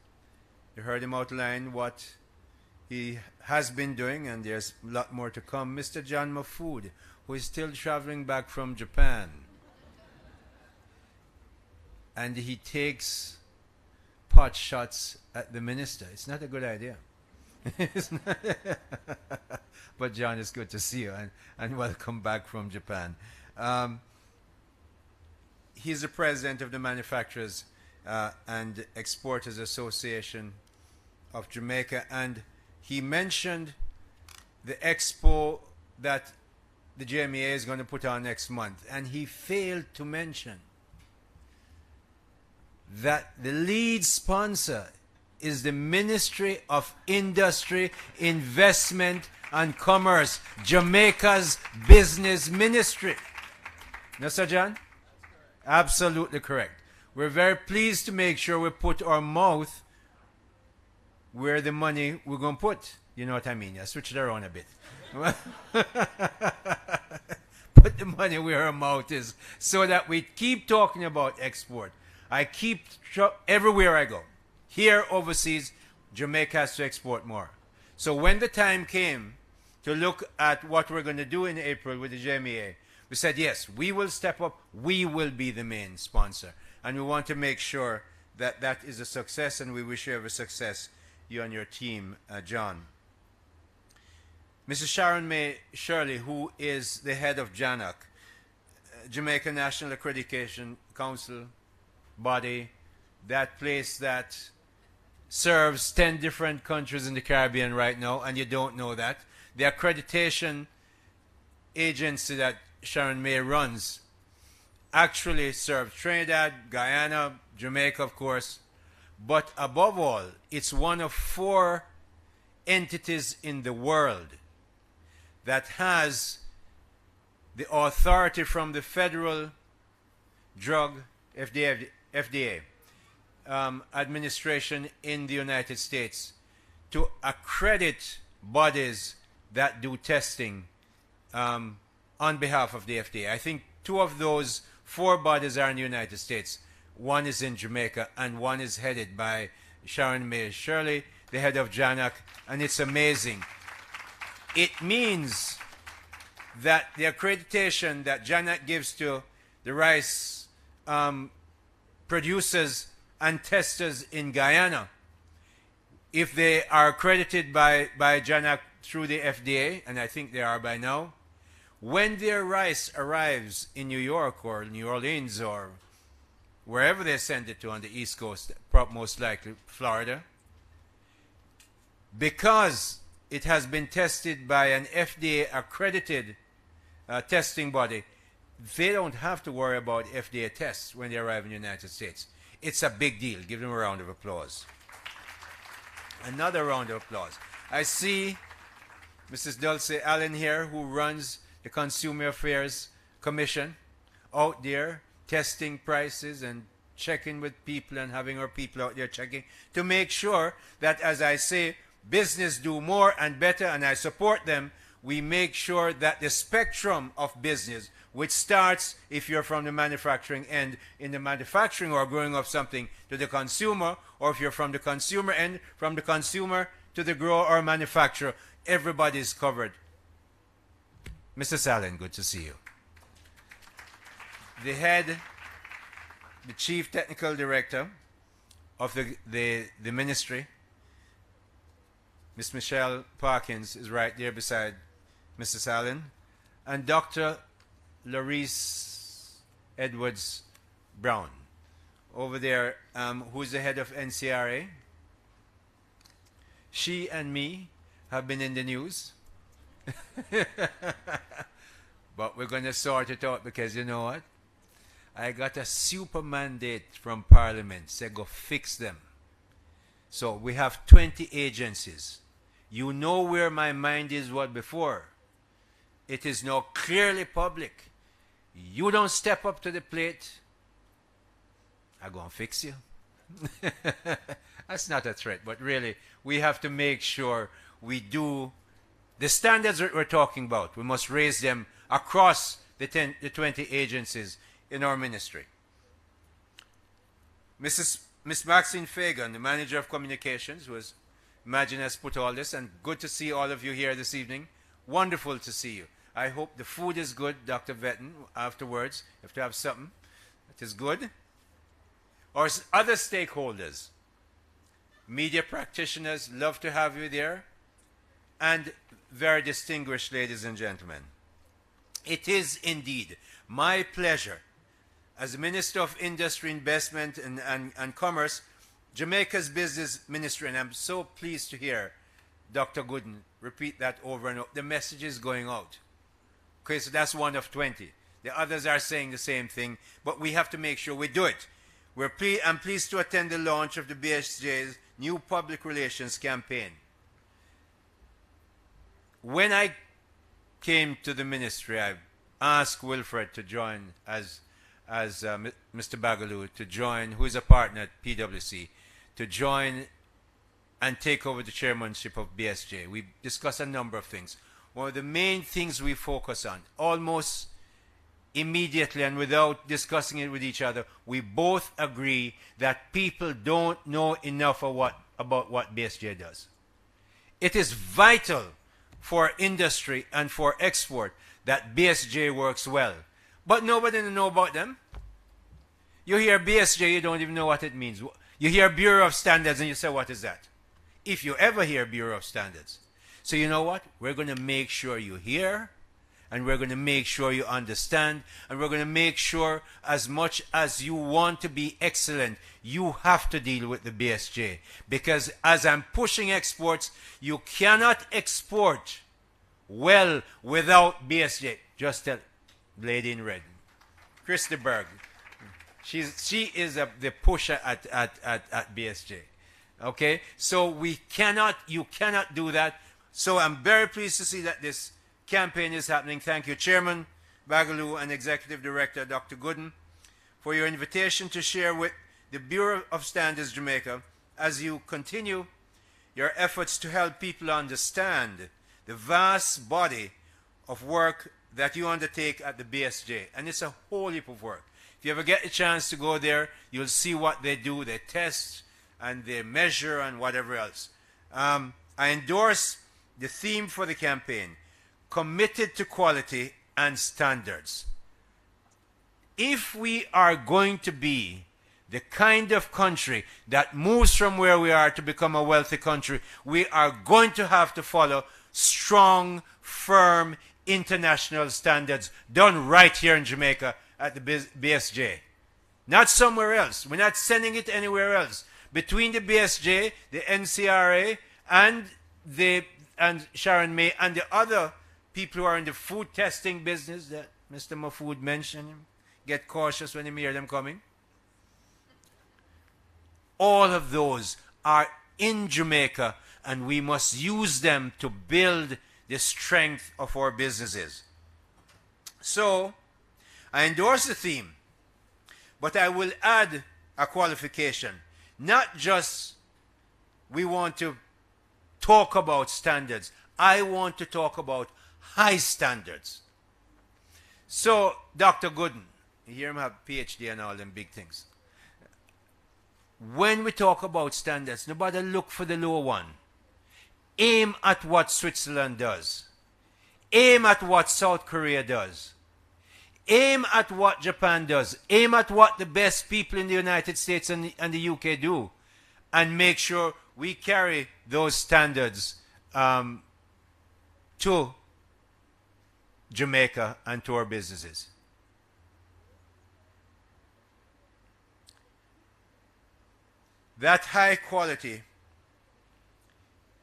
J: You heard him outline what he has been doing, and there's a lot more to come. Mr. John Mafood, who is still traveling back from Japan. And he takes pot shots at the minister. It's not a good idea. But John, it's good to see you, and welcome back from Japan. He's the president of the Manufacturers and Exporters Association of Jamaica, and he mentioned the expo that the JMEA is going to put on next month, and he failed to mention that the lead sponsor is the Ministry of Industry, Investment and Commerce, Jamaica's business ministry. No, Sir John? Absolutely correct. We're very pleased to make sure we put our mouth where the money we're going to put. You know what I mean? I switch it around a bit. Put the money where our mouth is so that we keep talking about export. I keep, everywhere I go, here, overseas, Jamaica has to export more. So when the time came to look at what we're going to do in April with the JMEA, we said, yes, we will step up. We will be the main sponsor. And we want to make sure that that is a success, and we wish you every success, you and your team, John. Mrs. Sharon May Shirley, who is the head of JANAC, Jamaica National Accreditation Council body, that place that serves 10 different countries in the Caribbean right now, and you don't know that. The accreditation agency that Sharon May runs actually serves Trinidad, Guyana, Jamaica, of course, but above all, it's one of 4 entities in the world that has the authority from the federal drug FDA administration in the United States to accredit bodies that do testing on behalf of the FDA. I think 2 of those 4 bodies are in the United States. One is in Jamaica, and one is headed by Sharon May Shirley, the head of JANAC, and it's amazing. It means that the accreditation that JANAC gives to the rice producers and testers in Guyana, if they are accredited by JANAC through the FDA, and I think they are by now, when their rice arrives in New York or New Orleans or wherever they send it to on the East Coast, most likely Florida, because it has been tested by an FDA accredited testing body, they don't have to worry about FDA tests when they arrive in the United States. It's a big deal. Give them a round of applause. Another round of applause. I see Mrs. Dulce Allen here, who runs the Consumer Affairs Commission, out there testing prices and checking with people and having our people out there checking to make sure that, as I say, business do more and better, and I support them. We make sure that the spectrum of business, which starts, if you're from the manufacturing end, in the manufacturing or growing up something, to the consumer, or if you're from the consumer end, from the consumer to the grower or manufacturer, everybody's covered. Mrs. Allen, good to see you. The head, the chief technical director of the ministry, Miss Michelle Parkins, is right there beside Mrs. Allen, and Dr. Laurice Edwards Brown over there, who is the head of NCRA. She and me have been in the news. But we're going to sort it out, because you know what? I got a super mandate from Parliament. Say go fix them. So we have 20 agencies. You know where my mind is what before. It is now clearly public. You don't step up to the plate, I'm going to fix you. That's not a threat, but really, we have to make sure we do the standards that we're talking about. We must raise them across the 20 agencies in our ministry. Miss Maxine Fagan, the manager of communications, who has has put all this, and good to see all of you here this evening. Wonderful to see you. I hope the food is good, Dr. Vetton, afterwards. You have to have something that is good. Or other stakeholders, media practitioners, love to have you there. And very distinguished ladies and gentlemen. It is indeed my pleasure as Minister of Industry, Investment and Commerce, Jamaica's Business Ministry, and I'm so pleased to hear Dr. Gooden repeat that over and over. The message is going out. Okay, so that's one of 20. The others are saying the same thing, but we have to make sure we do it. I'm pleased to attend the launch of the BSJ's new public relations campaign. When I came to the ministry, I asked Wilfred to join as Mr. Bagaloo to join, who is a partner at PwC, to join and take over the chairmanship of BSJ. We discussed a number of things. One of the main things we focus on, almost immediately and without discussing it with each other, we both agree that people don't know enough about what BSJ does. It is vital for industry and for export that BSJ works well. But nobody knows about them. You hear BSJ, you don't even know what it means. You hear Bureau of Standards and you say, what is that? If you ever hear Bureau of Standards. So you know what? We're going to make sure you hear, and we're going to make sure you understand, and we're going to make sure, as much as you want to be excellent, you have to deal with the BSJ. Because as I'm pushing exports, you cannot export well without BSJ. Just tell lady in red, Christy Berg. She is the pusher at BSJ. Okay, so you cannot do that. So I'm very pleased to see that this campaign is happening. Thank you, Chairman Bagaloo and Executive Director Dr. Gooden, for your invitation to share with the Bureau of Standards Jamaica as you continue your efforts to help people understand the vast body of work that you undertake at the BSJ. And it's a whole heap of work. If you ever get a chance to go there, you'll see what they do. They test and they measure and whatever else. I endorse the theme for the campaign, committed to quality and standards. If we are going to be the kind of country that moves from where we are to become a wealthy country, we are going to have to follow strong, firm, international standards done right here in Jamaica at the BSJ. Not somewhere else. We're not sending it anywhere else. Between the BSJ, the NCRA, and Sharon May, and the other people who are in the food testing business that Mr. Mahfood mentioned, get cautious when you hear them coming. All of those are in Jamaica, and we must use them to build the strength of our businesses. So, I endorse the theme, but I will add a qualification. Not just we want to talk about standards. I want to talk about high standards. So, Dr. Gooden, you hear him have PhD and all them big things. When we talk about standards, nobody look for the low one. Aim at what Switzerland does. Aim at what South Korea does. Aim at what Japan does. Aim at what the best people in the United States and the UK do. And make sure we carry those standards to Jamaica and to our businesses. That high quality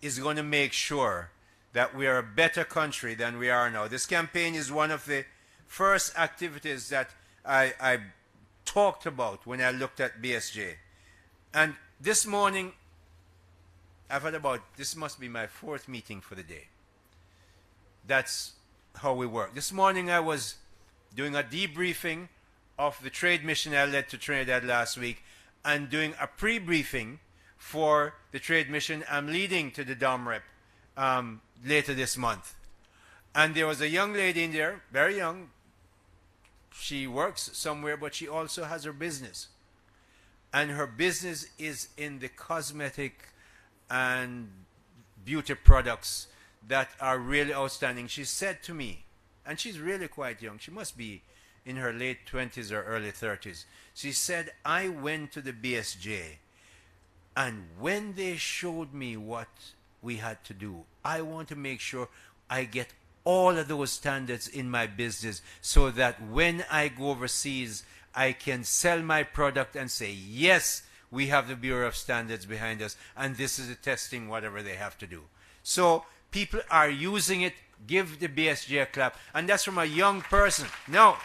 J: is going to make sure that we are a better country than we are now. This campaign is one of the first activities that I talked about when I looked at BSJ. And this morning, this must be my 4th meeting for the day. That's how we work. This morning I was doing a debriefing of the trade mission I led to Trinidad last week and doing a pre-briefing for the trade mission I'm leading to the DOMREP later this month. And there was a young lady in there, very young, she works somewhere, but she also has her business. And her business is in the cosmetic and beauty products that are really outstanding. She said to me, and she's really quite young, she must be in her late 20s or early 30s. She said, I went to the BSJ, and when they showed me what we had to do, I want to make sure I get all of those standards in my business so that when I go overseas, I can sell my product and say, yes, we have the Bureau of Standards behind us, and this is the testing, whatever they have to do. So people are using it. Give the BSJ a clap. And that's from a young person. Now,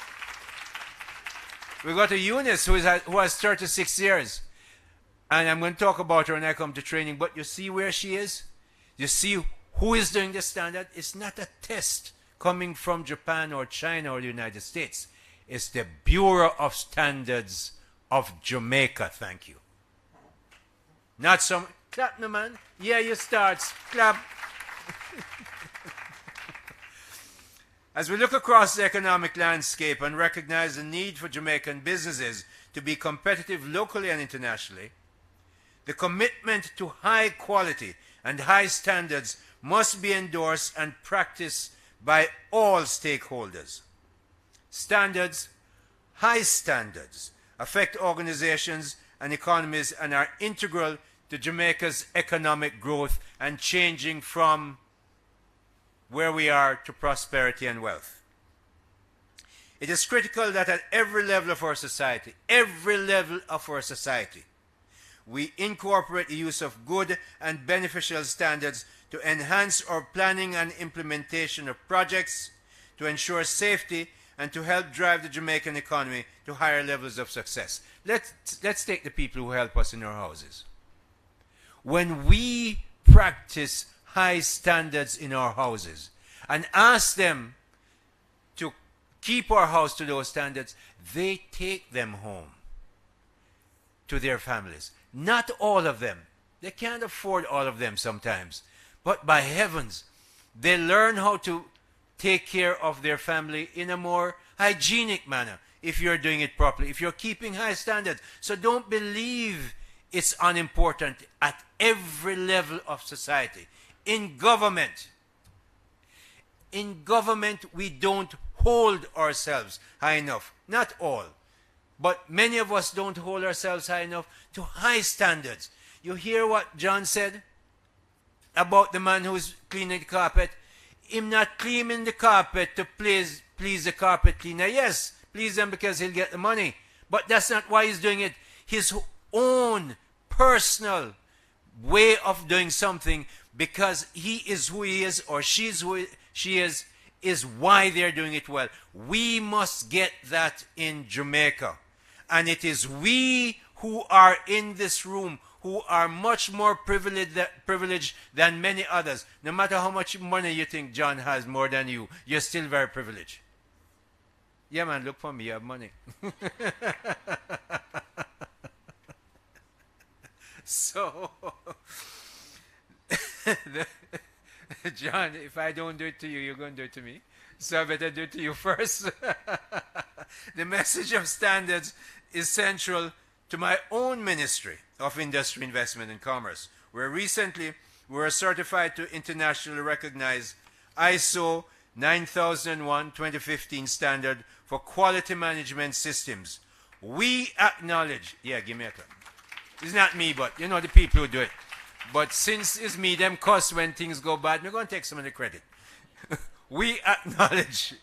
J: we got a Eunice who has 36 years. And I'm going to talk about her when I come to training. But you see where she is? You see who is doing the standard? It's not a test coming from Japan or China or the United States. It's the Bureau of Standards of Jamaica. Thank you. Not some... Clap, no man. Yeah, you start. Clap. As we look across the economic landscape and recognize the need for Jamaican businesses to be competitive locally and internationally, the commitment to high quality and high standards must be endorsed and practiced by all stakeholders. Standards, high standards, affect organizations and economies and are integral to Jamaica's economic growth and changing from where we are to prosperity and wealth. It is critical that at every level of our society, we incorporate the use of good and beneficial standards to enhance our planning and implementation of projects, to ensure safety, and to help drive the Jamaican economy to higher levels of success. Let's take the people who help us in our houses. When we practice high standards in our houses and ask them to keep our house to those standards, they take them home to their families. Not all of them. They can't afford all of them sometimes. But by heavens, they learn how to take care of their family in a more hygienic manner if you're doing it properly, if you're keeping high standards. So don't believe it's unimportant at every level of society. In government, we don't hold ourselves high enough. Not all. But many of us don't hold ourselves high enough to high standards. You hear what John said about the man who's cleaning the carpet? Him not cleaning the carpet to please the carpet cleaner. Yes, please them because he'll get the money. But that's not why he's doing it. His own personal way of doing something, because he is who he is or she's who she is why they're doing it well. We must get that in Jamaica. And it is we who are in this room who are much more privileged than many others. No matter how much money you think John has more than you, you're still very privileged. Yeah, man, look for me, you have money. So, John, if I don't do it to you, you're going to do it to me. So I better do it to you first. The message of standards is central to my own Ministry of Industry, Investment and Commerce, where recently we were certified to internationally recognized ISO 9001-2015 standard for quality management systems. We acknowledge, yeah, give me a clap. It's not me, but you know the people who do it. But since it's me, them cuss when things go bad, we're going to take some of the credit. We acknowledge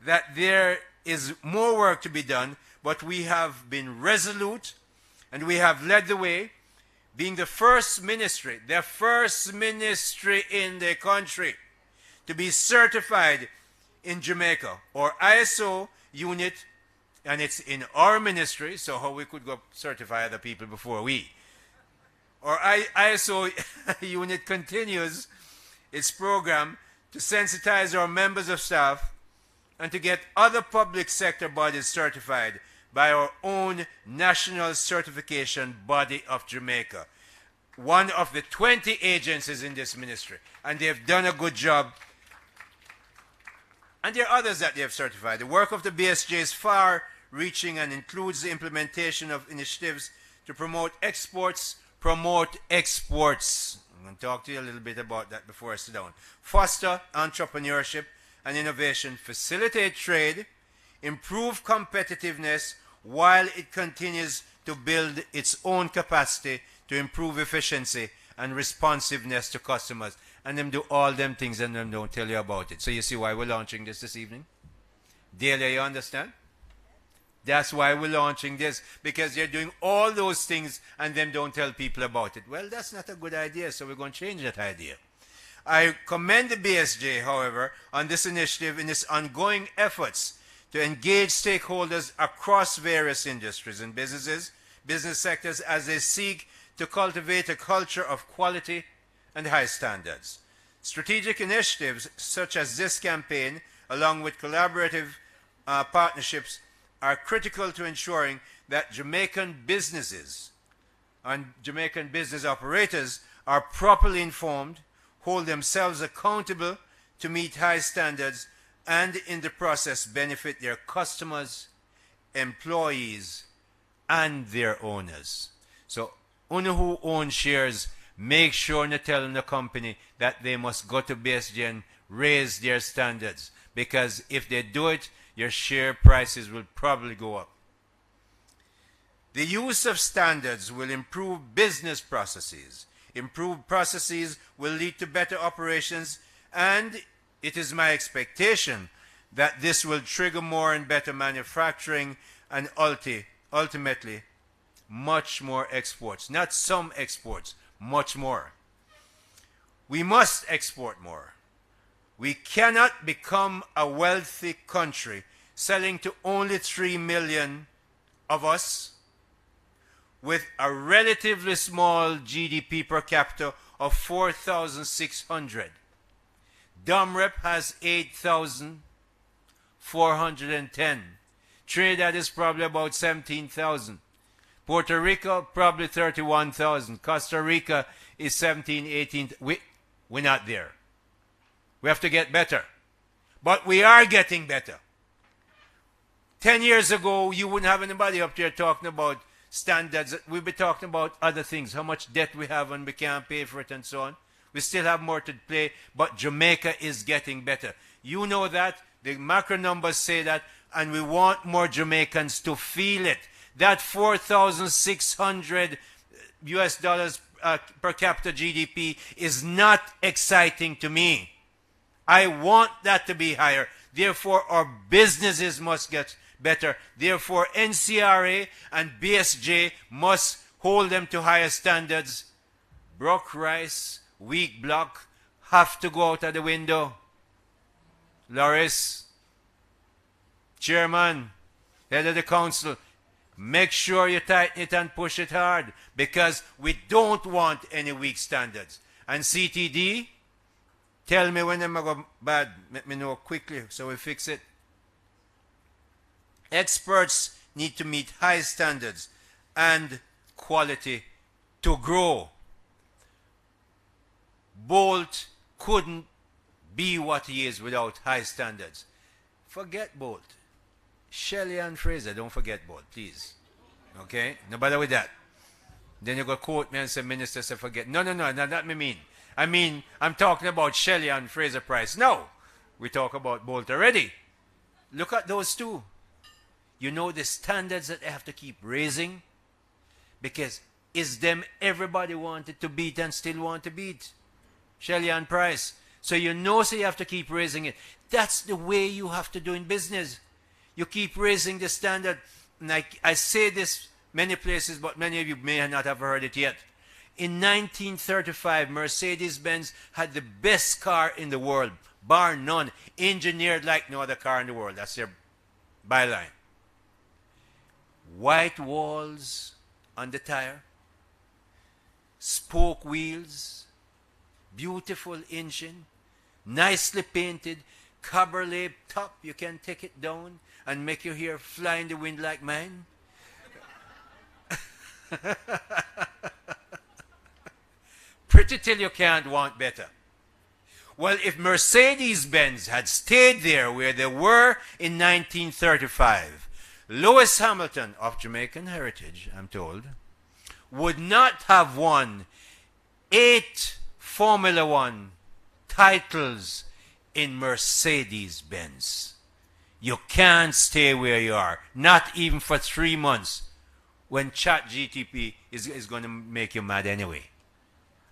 J: that there is more work to be done, but we have been resolute and we have led the way, being the first ministry in the country to be certified in Jamaica, or ISO unit, and it's in our ministry, so how we could go certify other people before we. Our ISO unit continues its program to sensitize our members of staff and to get other public sector bodies certified by our own national certification body of Jamaica, one of the 20 agencies in this ministry, and they've done a good job. And there are others that they have certified. The work of the BSJ is far-reaching and includes the implementation of initiatives to promote exports. Promote exports. I'm going to talk to you a little bit about that before I sit down. Foster entrepreneurship and innovation, facilitate trade, improve competitiveness while it continues to build its own capacity to improve efficiency and responsiveness to customers. And them do all them things and them don't tell you about it. So you see why we're launching this evening? Delia, you understand? That's why we're launching this, because they're doing all those things and them don't tell people about it. Well, that's not a good idea, so we're going to change that idea. I commend the BSJ, however, on this initiative in its ongoing efforts to engage stakeholders across various industries and business sectors as they seek to cultivate a culture of quality and high standards. Strategic initiatives such as this campaign, along with collaborative partnerships, are critical to ensuring that Jamaican businesses and Jamaican business operators are properly informed, hold themselves accountable to meet high standards, and in the process benefit their customers, employees, and their owners. So, who own shares, make sure to tell the company that they must go to BSG and raise their standards, because if they do it, your share prices will probably go up. The use of standards will improve business processes. Improved processes will lead to better operations, and it is my expectation that this will trigger more and better manufacturing and ultimately much more exports. Not some exports, much more. We must export more. We cannot become a wealthy country selling to only 3 million of us with a relatively small GDP per capita of 4,600. Dumrep has 8,410. Trinidad is probably about 17,000. Puerto Rico, probably 31,000. Costa Rica is 17, 18. We're not there. We have to get better. But we are getting better. 10 years ago, you wouldn't have anybody up there talking about standards. We'd be talking about other things, how much debt we have and we can't pay for it and so on. We still have more to play, but Jamaica is getting better. You know that. The macro numbers say that, and we want more Jamaicans to feel it. That 4,600 US dollars per capita GDP is not exciting to me. I want that to be higher. Therefore, our businesses must get better. Therefore, NCRA and BSJ must hold them to higher standards. Brock Rice, weak block, have to go out of the window. Loris, Chairman, Head of the Council, make sure you tighten it and push it hard, because we don't want any weak standards. And CTD, tell me when them go bad. Let me know quickly so we fix it. Experts need to meet high standards and quality to grow. Bolt couldn't be what he is without high standards. Forget Bolt. Shelley and Fraser, don't forget Bolt, please. Okay? No bother with that. Then you go quote me and say, Minister, say forget. No, not that me mean. I mean, I'm talking about Shelley and Fraser Price. No, we talk about Bolt already. Look at those two. You know the standards that they have to keep raising? Because is them everybody wanted to beat and still want to beat? Shelley and Price. So you know, so you have to keep raising it. That's the way you have to do in business. You keep raising the standard. And I say this many places, but many of you may not have heard it yet. In 1935, Mercedes-Benz had the best car in the world, bar none, engineered like no other car in the world. That's their byline. White walls on the tire, spoke wheels, beautiful engine, nicely painted, cabriolet top. You can take it down and make your hair fly in the wind like mine. Pretty till you can't want better. Well, if Mercedes-Benz had stayed there where they were in 1935, Lewis Hamilton, of Jamaican heritage, I'm told, would not have won 8 Formula One titles in Mercedes-Benz. You can't stay where you are, not even for 3 months, when ChatGTP is going to make you mad anyway.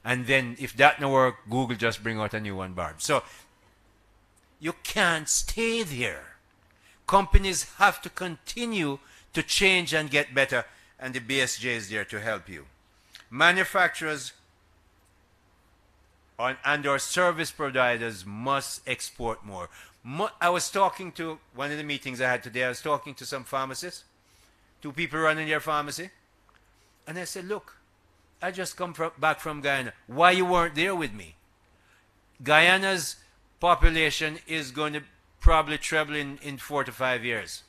J: And then if that no work, Google just bring out a new one, Barb. So you can't stay there. Companies have to continue to change and get better, and the BSJ is there to help you. Manufacturers and our service providers must export more. I was talking to, one of the meetings I had today, I was talking to some pharmacists, 2 people running their pharmacy, and I said, look, I just come back from Guyana. Why you weren't there with me? Guyana's population is going to probably treble in 4 to 5 years.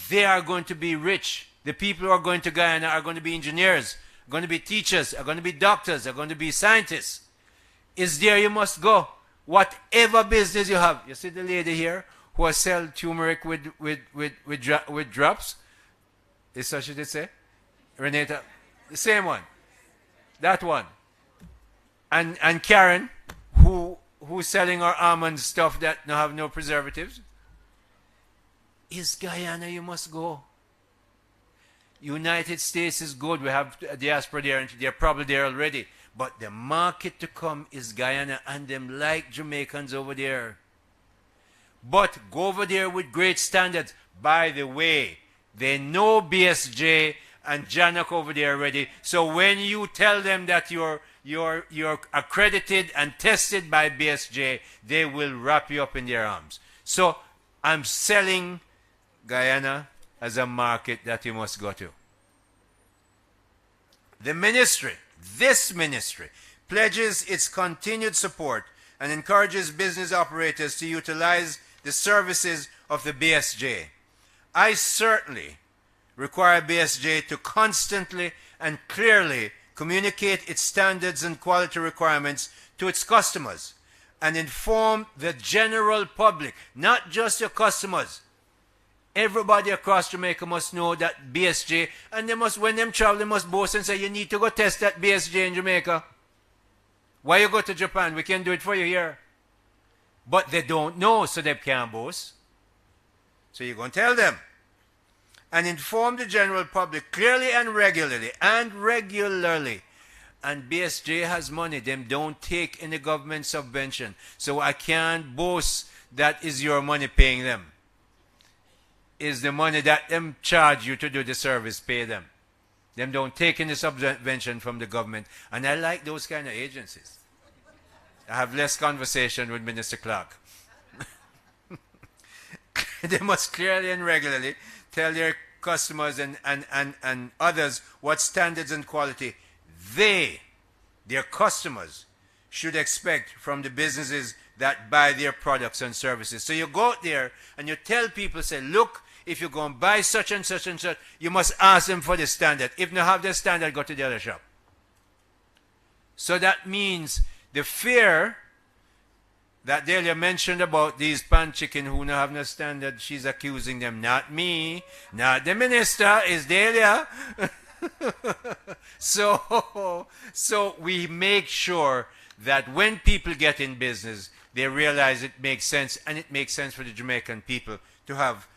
J: They are going to be rich. The people who are going to Guyana are going to be engineers, are going to be teachers, are going to be doctors, are going to be scientists. It's there you must go. Whatever business you have. You see the lady here who sell turmeric with drops? Is that what she did say? Renata? The same one. That one. And Karen, who's selling our almond stuff that have no preservatives. Is Guyana you must go. United States is good. We have a diaspora there and they're probably there already. But the market to come is Guyana, and them like Jamaicans over there. But go over there with great standards. By the way, they know BSJ and Janak over there already. So when you tell them that you're accredited and tested by BSJ, they will wrap you up in their arms. So I'm selling Guyana as a market that you must go to. The ministry, this ministry, pledges its continued support and encourages business operators to utilize the services of the BSJ. I certainly require BSJ to constantly and clearly communicate its standards and quality requirements to its customers and inform the general public, not just your customers. Everybody across Jamaica must know that BSJ, and they must, when them travel, they must boast and say, you need to go test that BSJ in Jamaica. Why you go to Japan? We can do it for you here. But they don't know, so they can't boast. So you're going to tell them. And inform the general public clearly and regularly. And BSJ has money. Them don't take any government subvention. So I can't boast that is your money paying them. Is the money that them charge you to do the service, pay them. Them don't take any subvention from the government. And I like those kind of agencies. I have less conversation with Minister Clark. They must clearly and regularly tell their customers and others what standards and quality their customers, should expect from the businesses that buy their products and services. So you go out there and you tell people, say, look, if you're going to buy such and such and such, you must ask them for the standard. If you have the standard, go to the other shop. So that means the fear that Delia mentioned about these pan chicken who don't have no standard, she's accusing them. Not me, not the minister, it's Delia. So we make sure that when people get in business, they realize it makes sense, and it makes sense for the Jamaican people to have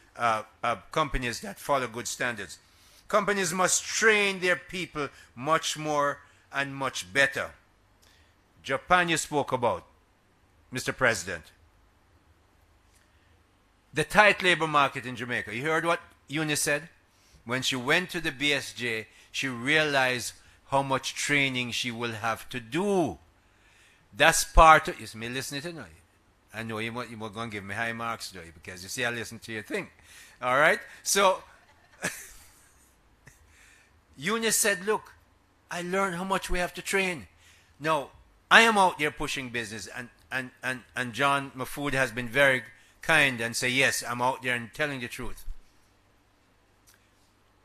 J: companies that follow good standards. Companies must train their people much more and much better. Japan you spoke about, Mr. President. The tight labor market in Jamaica. You heard what Eunice said? When she went to the BSJ, she realized how much training she will have to do. That's part of... It's me listening to you. I know you were going to give me high marks today because you see I listen to your thing. All right? So, Eunice said, look, I learned how much we have to train. Now, I am out there pushing business, and John Mafood has been very kind and say, yes, I'm out there and telling the truth.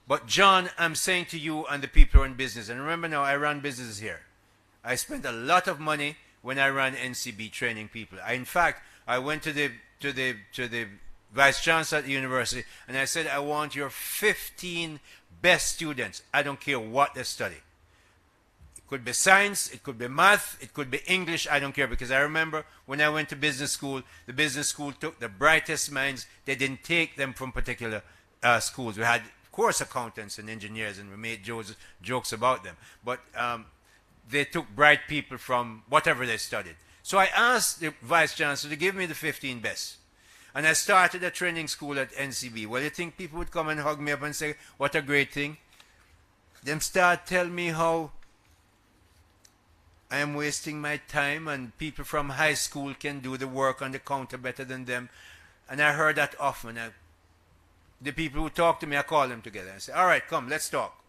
J: But John, I'm saying to you and the people who are in business, and remember now, I run businesses here. I spent a lot of money when I ran NCB training people. In fact, I went to the vice chancellor at the university and I said, I want your 15 best students. I don't care what they study. It could be science, it could be math, it could be English, I don't care, because I remember when I went to business school, the business school took the brightest minds. They didn't take them from particular schools. We had, of course, accountants and engineers, and we made jokes about them. But they took bright people from whatever they studied. So I asked the vice chancellor to give me the 15 best. And I started a training school at NCB. Well, you think people would come and hug me up and say, what a great thing? Them start telling me how I am wasting my time and people from high school can do the work on the counter better than them. And I heard that often. The people who talk to me, I call them together and say, all right, come, let's talk.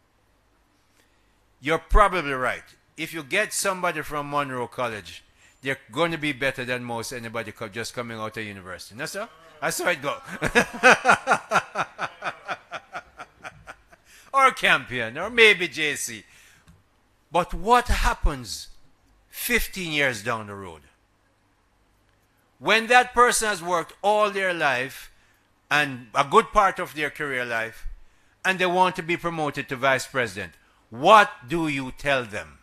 J: You're probably right. If you get somebody from Monroe College, they're going to be better than most anybody just coming out of university. No, sir? That's how it goes. Or Campion, or maybe JC. But what happens 15 years down the road? When that person has worked all their life and a good part of their career life and they want to be promoted to vice president, what do you tell them?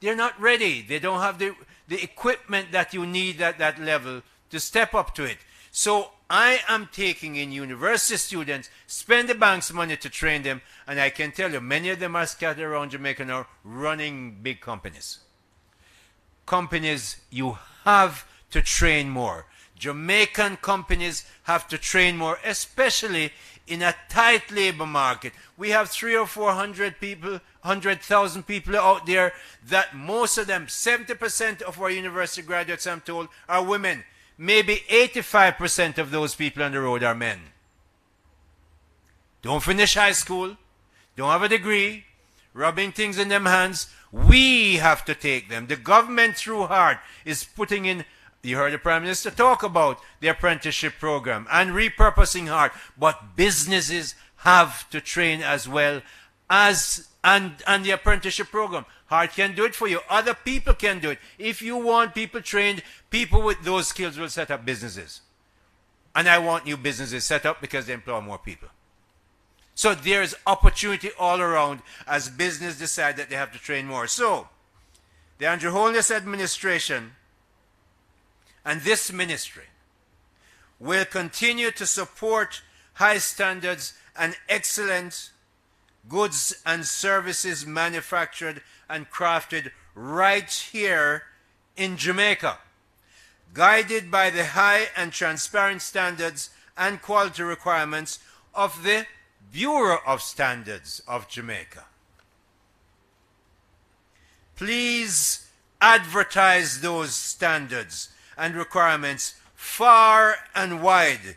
J: They're not ready. They don't have the equipment that you need at that level to step up to it. So I am taking in university students, spend the bank's money to train them, and I can tell you, many of them are scattered around Jamaica now running big companies. Companies, you have to train more. Jamaican companies have to train more, especially in a tight labor market. We have 300 or 400 people, 100,000 people out there that most of them, 70% of our university graduates, I'm told, are women. Maybe 85% of those people on the road are men. Don't finish high school, don't have a degree, rubbing things in them hands. We have to take them. The government, through HART, is putting in, you heard the Prime Minister talk about the apprenticeship program and repurposing HART, but businesses have to train as well as and the apprenticeship program. HART can do it for you. Other people can do it. If you want people trained, people with those skills will set up businesses. And I want new businesses set up because they employ more people. So there's opportunity all around as business decide that they have to train more. So the Andrew Holness administration and this ministry will continue to support high standards and excellent goods and services manufactured and crafted right here in Jamaica, guided by the high and transparent standards and quality requirements of the Bureau of Standards of Jamaica. Please advertise those standards and requirements far and wide,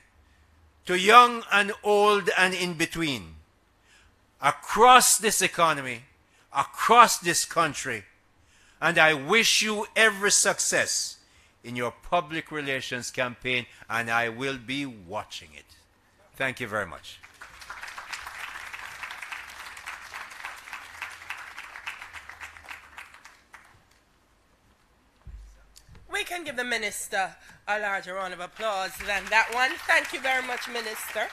J: to young and old and in between, across this economy, across this country, and I wish you every success in your public relations campaign, and I will be watching it. Thank you very much.
A: We can give the minister a larger round of applause than that one. Thank you very much, Minister.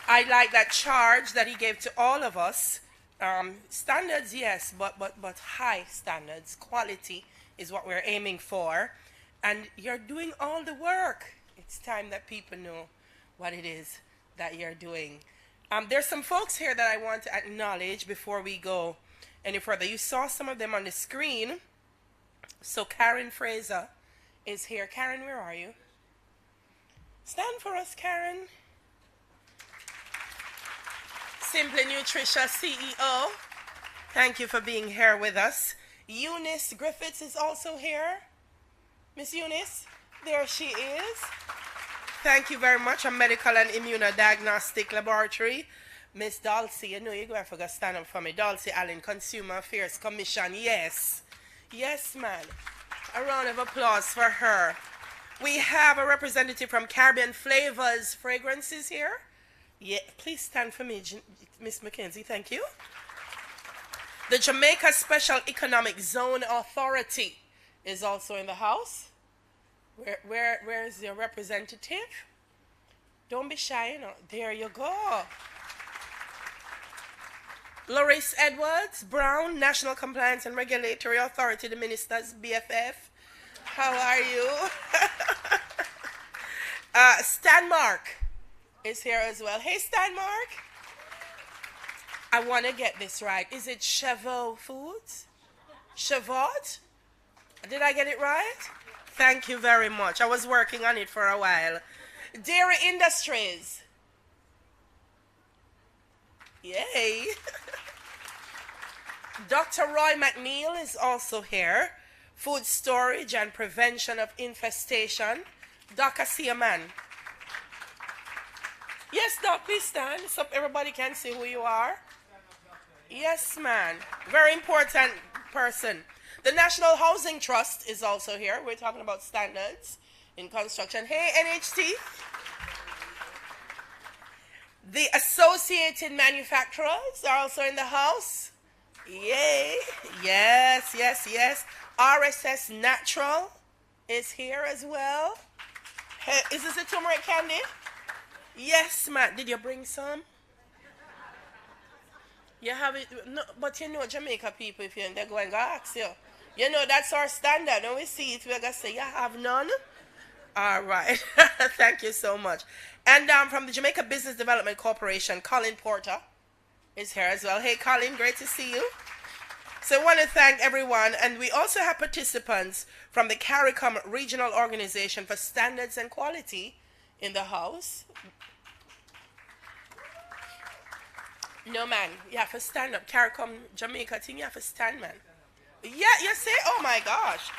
A: I like that charge that he gave to all of us. Standards, yes, but high standards. Quality is what we're aiming for. And you're doing all the work. It's time that people know what it is that you're doing. There's some folks here that I want to acknowledge before we go any further. You saw some of them on the screen. So Karen Fraser is here. Karen, where are you? Stand for us, Karen. Simply Nutritious CEO. Thank you for being here with us. Eunice Griffiths is also here. Miss Eunice, there she is. Thank you very much. A medical and immunodiagnostic laboratory. Miss Dulcie, you know you're going to forget stand up for me. Dulcie Allen, Consumer Affairs Commission. Yes. Yes, man. A round of applause for her. We have a representative from Caribbean Flavors Fragrances here. Yeah, please stand for me, Miss McKenzie. Thank you. The Jamaica Special Economic Zone Authority. is also in the house. Where is your representative? Don't be shy, you know. There you go. Loris Edwards Brown, National Compliance and Regulatory Authority, the Minister's BFF. How are you? Stan Mark is here as well. Hey, Stan Mark. I want to get this right. Is it Chevaux Foods? Chevot? Did I get it right? Thank you very much. I was working on it for a while. Dairy Industries. Yay. Dr. Roy McNeil is also here. Food Storage and Prevention of Infestation. Doc, I see a man. Yes, Doc, please stand so everybody can see who you are. Yes, man. Very important person. The National Housing Trust is also here. We're talking about standards in construction. Hey, NHT. The Associated Manufacturers are also in the house. Yay. Yes, yes, yes. RSS Natural is here as well. Hey, is this a turmeric candy? Yes, man. Did you bring some? You have it, no, but you know Jamaica people, if they're going to ask you. You know, that's our standard. When we see it, we're going to say, you have none? All right. Thank you so much. And from the Jamaica Business Development Corporation, Colin Porter is here as well. Hey, Colin, great to see you. So I want to thank everyone. And we also have participants from the CARICOM Regional Organization for Standards and Quality in the house. No, man. You have to stand up. CARICOM Jamaica thing, you have to stand, man. Yeah, you say, oh my gosh.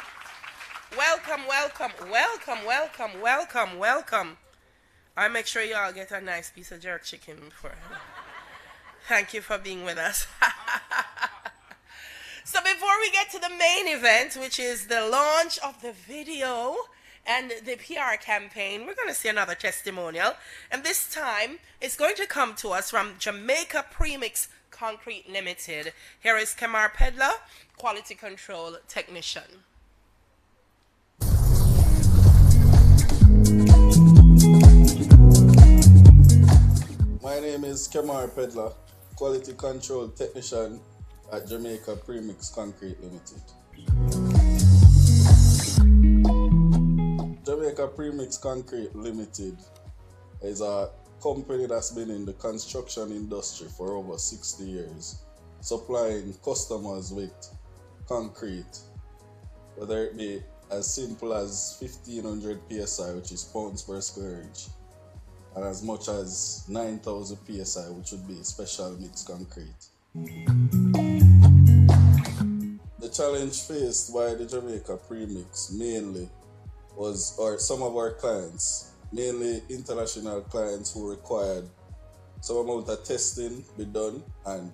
A: Welcome, welcome, welcome, welcome, welcome, welcome. I'll make sure you all get a nice piece of jerk chicken for him. Thank you for being with us. So before we get to the main event, which is the launch of the video and the PR campaign, we're going to see another testimonial. And this time, it's going to come to us from Jamaica Premix Concrete Limited. Here is Kamar Pedler, Quality Control Technician.
K: My name is Kamar Pedler, Quality Control Technician at Jamaica Premix Concrete Limited. Jamaica Premix Concrete Limited is a company that's been in the construction industry for over 60 years, supplying customers with concrete, whether it be as simple as 1500 psi, which is pounds per square inch, and as much as 9000 psi, which would be special mixed concrete. The challenge faced by the Jamaica Premix mainly was, or some of our clients, mainly international clients who required some amount of testing be done, and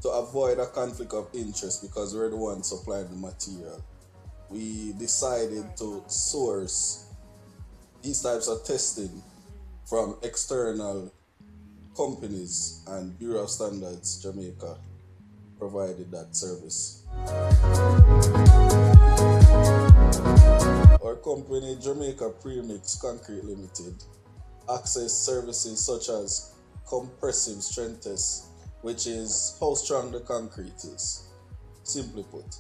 K: to avoid a conflict of interest because we're the ones supplying the material, we decided to source these types of testing from external companies, and Bureau of Standards Jamaica provided that service. Our company, Jamaica Premix Concrete Limited, access services such as compressive strength tests, which is how strong the concrete is, simply put.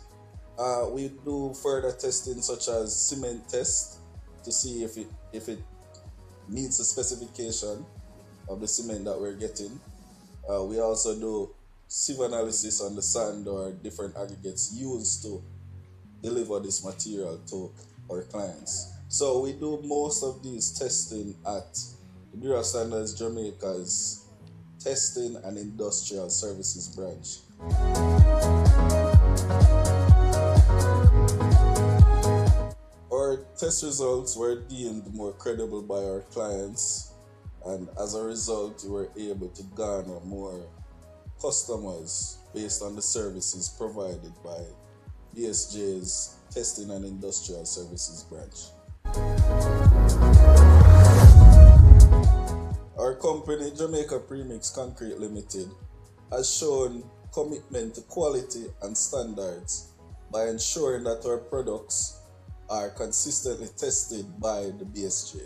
K: We do further testing such as cement test to see if it meets the specification of the cement that we're getting. We also do sieve analysis on the sand or different aggregates used to deliver this material to our clients. So we do most of these testing at the Bureau of Standards Jamaica's Testing and Industrial Services branch. Our test results were deemed more credible by our clients, and as a result, we were able to garner more customers based on the services provided by BSJ's Testing and Industrial Services branch. Our company, Jamaica Premix Concrete Limited, has shown commitment to quality and standards by ensuring that our products are consistently tested by the BSJ.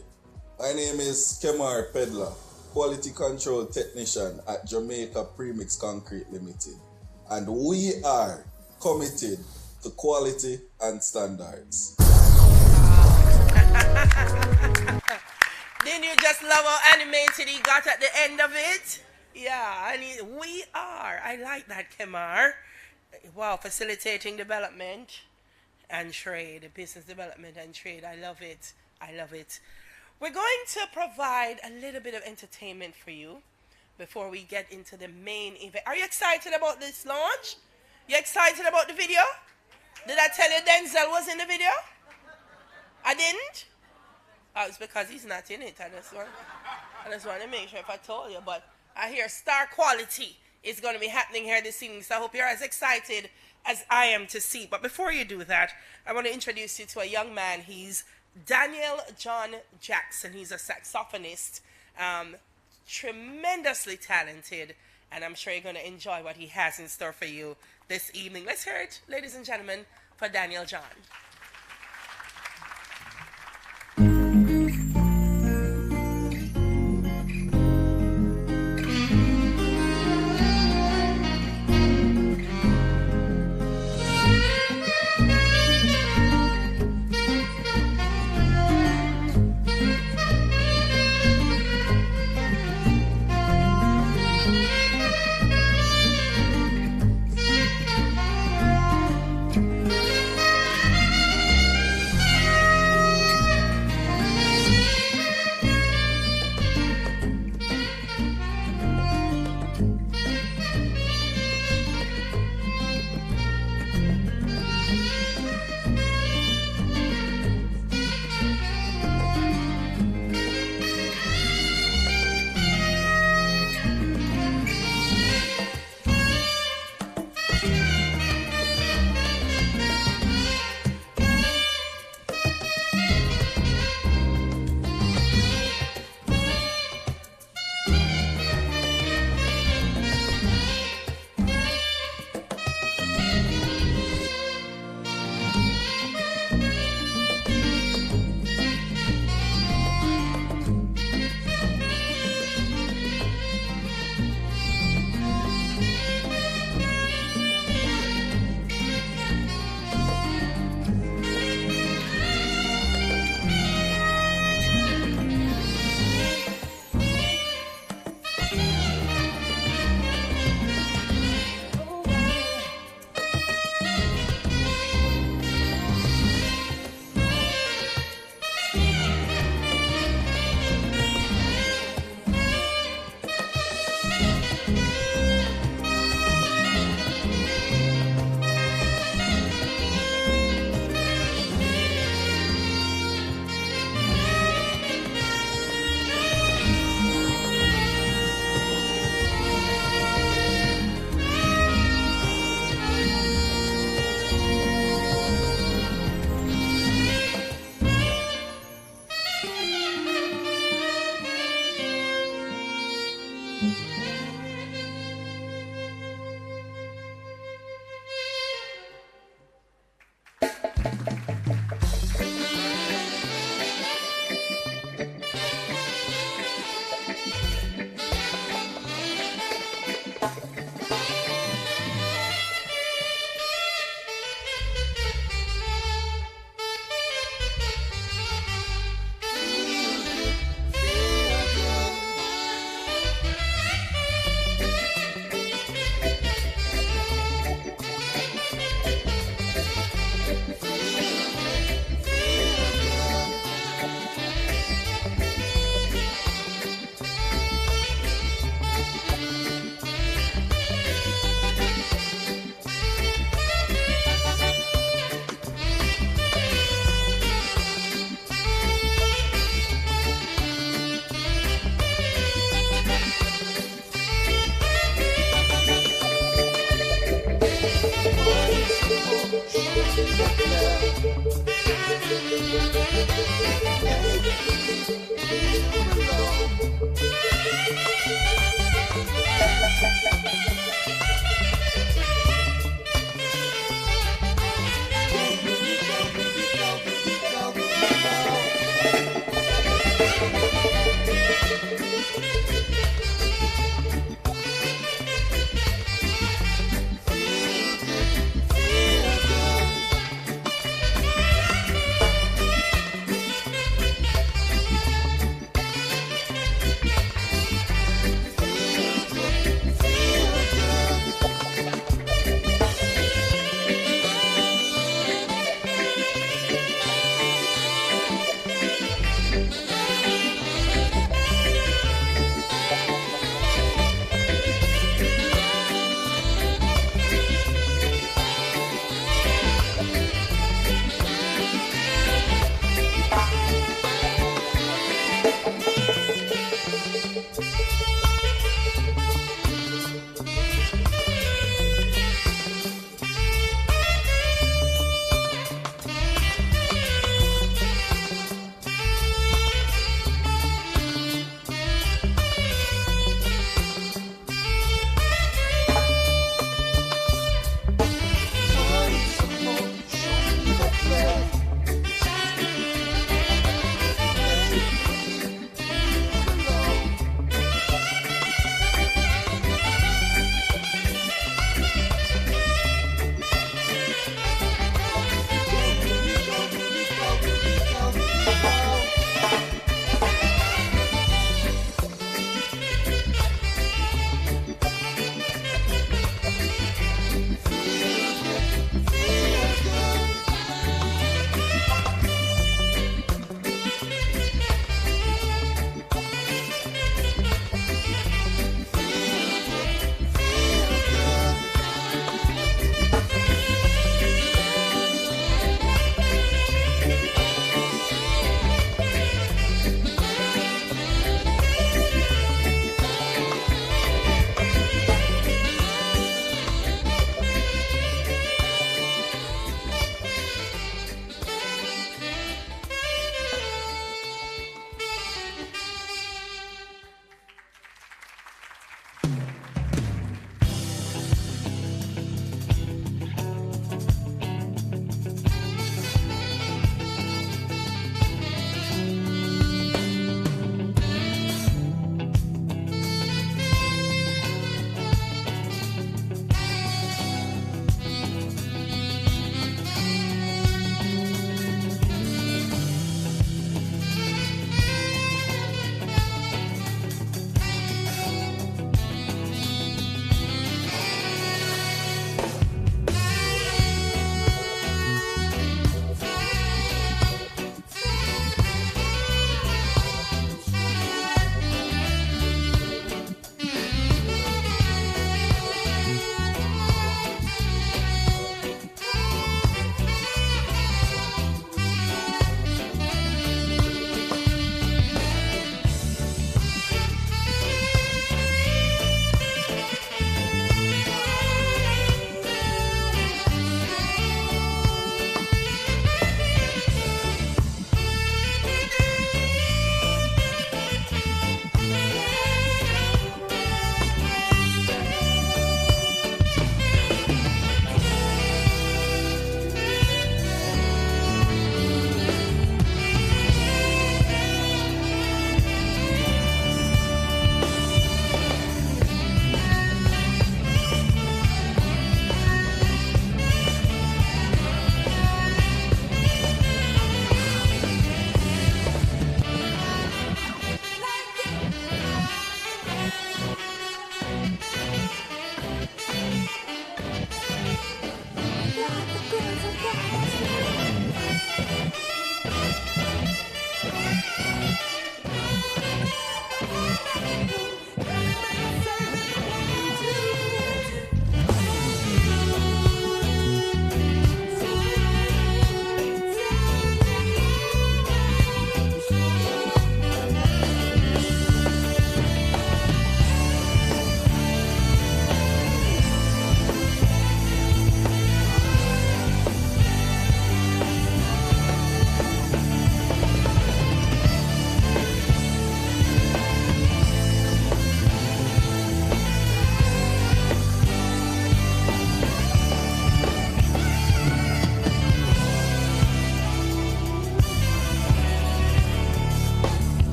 K: My name is Kemar Pedler, Quality Control Technician at Jamaica Premix Concrete Limited, and we are committed to quality and standards.
A: Didn't you just love how animated he got at the end of it? Yeah, we are. I like that, Kemar. Wow, facilitating development and trade, business development and trade. I love it. I love it. We're going to provide a little bit of entertainment for you before we get into the main event. Are you excited about this launch? You excited about the video? Did I tell you Denzel was in the video? I didn't? Oh, it's because he's not in it. I just want to make sure if I told you. But I hear star quality is going to be happening here this evening. So I hope you're as excited as I am to see. But before you do that, I want to introduce you to a young man. He's Daniel John Jackson. He's a saxophonist, tremendously talented, and I'm sure you're going to enjoy what he has in store for you this evening. Let's hear it, ladies and gentlemen, for Daniel John.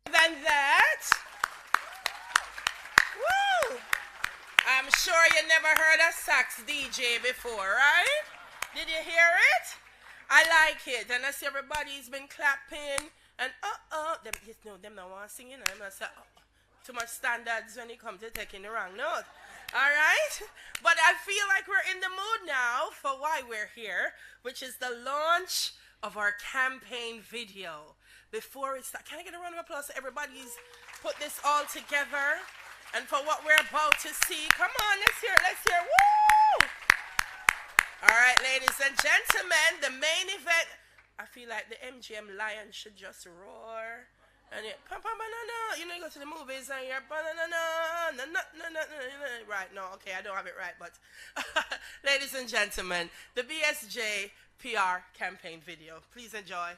A: Than that, woo! I'm sure you never heard a sax DJ before, right? Did you hear it? I like it, and I see everybody's been clapping, and them, you know, them not want to sing, you know, them not say, too much standards when it comes to taking the wrong note. All right? But I feel like we're in the mood now for why we're here, which is the launch of our campaign video. Before it starts, can I get a round of applause? Everybody's put this all together, and for what we're about to see. Come on, let's hear it, let's hear it. Woo! All right, ladies and gentlemen, the main event. I feel like the MGM lion should just roar. And it, you know, you go to the movies and you're, right, no, okay, I don't have it right, but ladies and gentlemen, the BSJ PR campaign video. Please enjoy.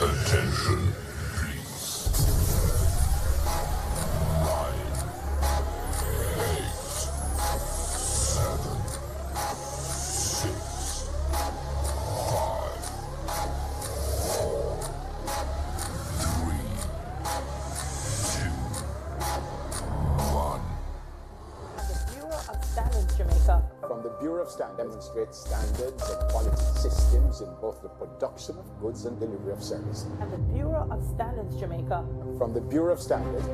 L: Attention, please. My Bureau of Standards demonstrates standards and quality systems in both the production of goods and delivery of service.
M: And the Bureau of Standards Jamaica.
L: From the Bureau of Standards.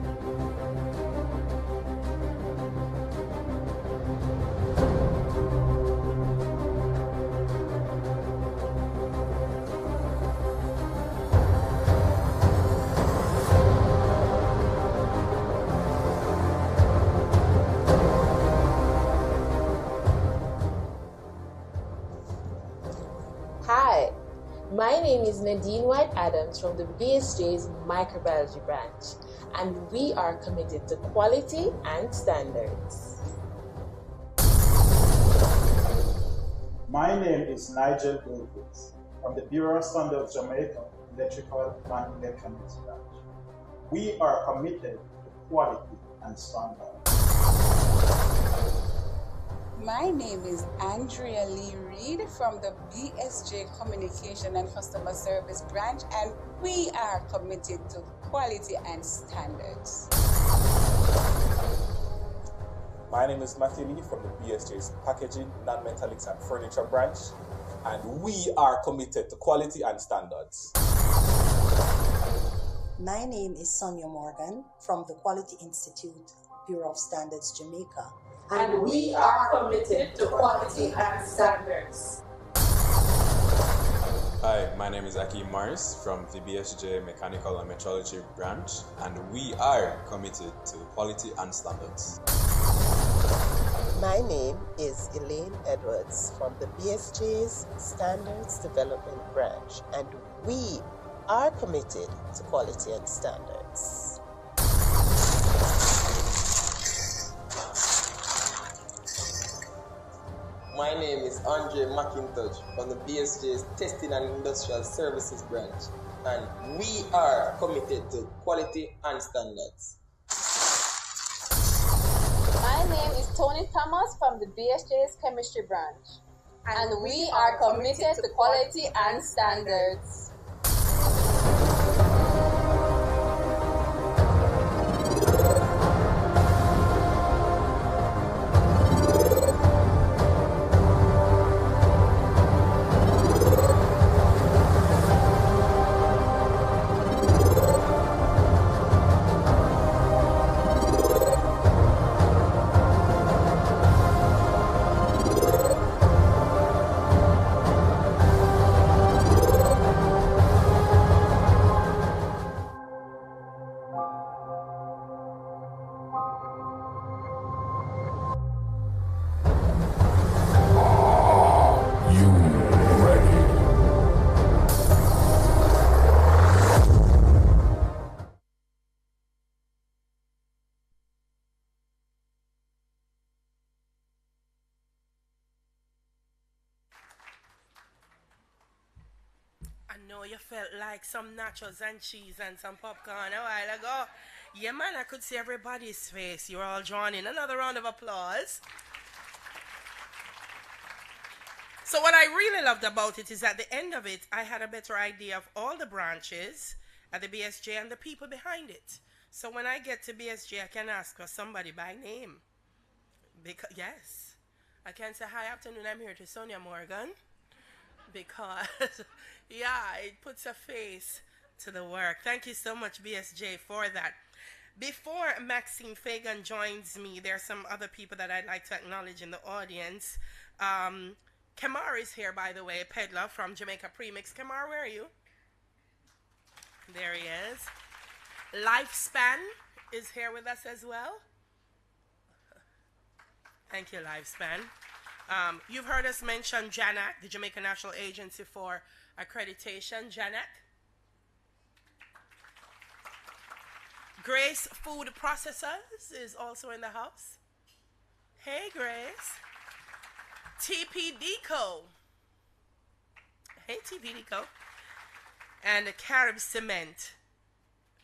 N: Hi, my name is Nadine White Adams from the BSJ's Microbiology branch, and we are committed to quality and standards.
O: My name is Nigel Davis from the Bureau of Standards Jamaica Electrical and Electronics branch. We are committed to quality and standards.
P: My name is Andrea Lee Reed from the BSJ Communication and Customer Service branch, and we are committed to quality and standards.
Q: My name is Matthew Lee from the BSJ's Packaging, Non-Metallics and Furniture branch, and we are committed to quality and standards.
R: My name is Sonia Morgan from the Quality Institute, Bureau of Standards Jamaica,
N: and we are committed to quality and standards.
Q: Hi, my name is Akeem Morris from the BSJ Mechanical and Metrology branch, and we are committed to quality and standards.
S: My name is Elaine Edwards from the BSJ's Standards Development branch, and we are committed to quality and standards.
T: My name is Andre McIntosh from the BSJ's Testing and Industrial Services branch, and we are committed to quality and standards.
U: My name is Tony Thomas from the BSJ's Chemistry branch, and we are committed to quality and standards.
A: know you felt like some nachos and cheese and some popcorn a while ago. Yeah, man, I could see everybody's face. You're all drawn in. Another round of applause. So what I really loved about it is at the end of it, I had a better idea of all the branches at the BSJ and the people behind it. So when I get to BSJ, I can ask for somebody by name. Because, yes, I can say, hi, afternoon, I'm here to Sonia Morgan. Because, yeah, it puts a face to the work. Thank you so much, BSJ, for that. Before Maxine Fagan joins me, there are some other people that I'd like to acknowledge in the audience. Kamar is here, by the way, peddler from Jamaica Premix. Kamar, where are you? There he is. Lifespan is here with us as well. Thank you, Lifespan. You've heard us mention JANAC, the Jamaica National Agency for Accreditation, JANAC. Grace Food Processors is also in the house. Hey, Grace. TPDCO. Hey, TPDCO. And Carib Cement.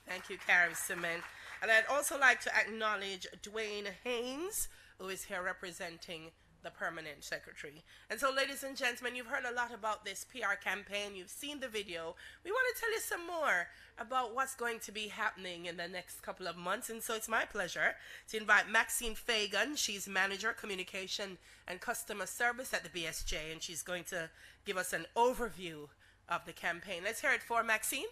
A: Thank you, Carib Cement. And I'd also like to acknowledge Dwayne Haynes, who is here representing the permanent secretary. And so, ladies and gentlemen, you've heard a lot about this PR campaign. You've seen the video. We want to tell you some more about what's going to be happening in the next couple of months. And so it's my pleasure to invite Maxine Fagan. She's Manager, Communication and Customer Service at the BSJ, and she's going to give us an overview of the campaign. Let's hear it for Maxine.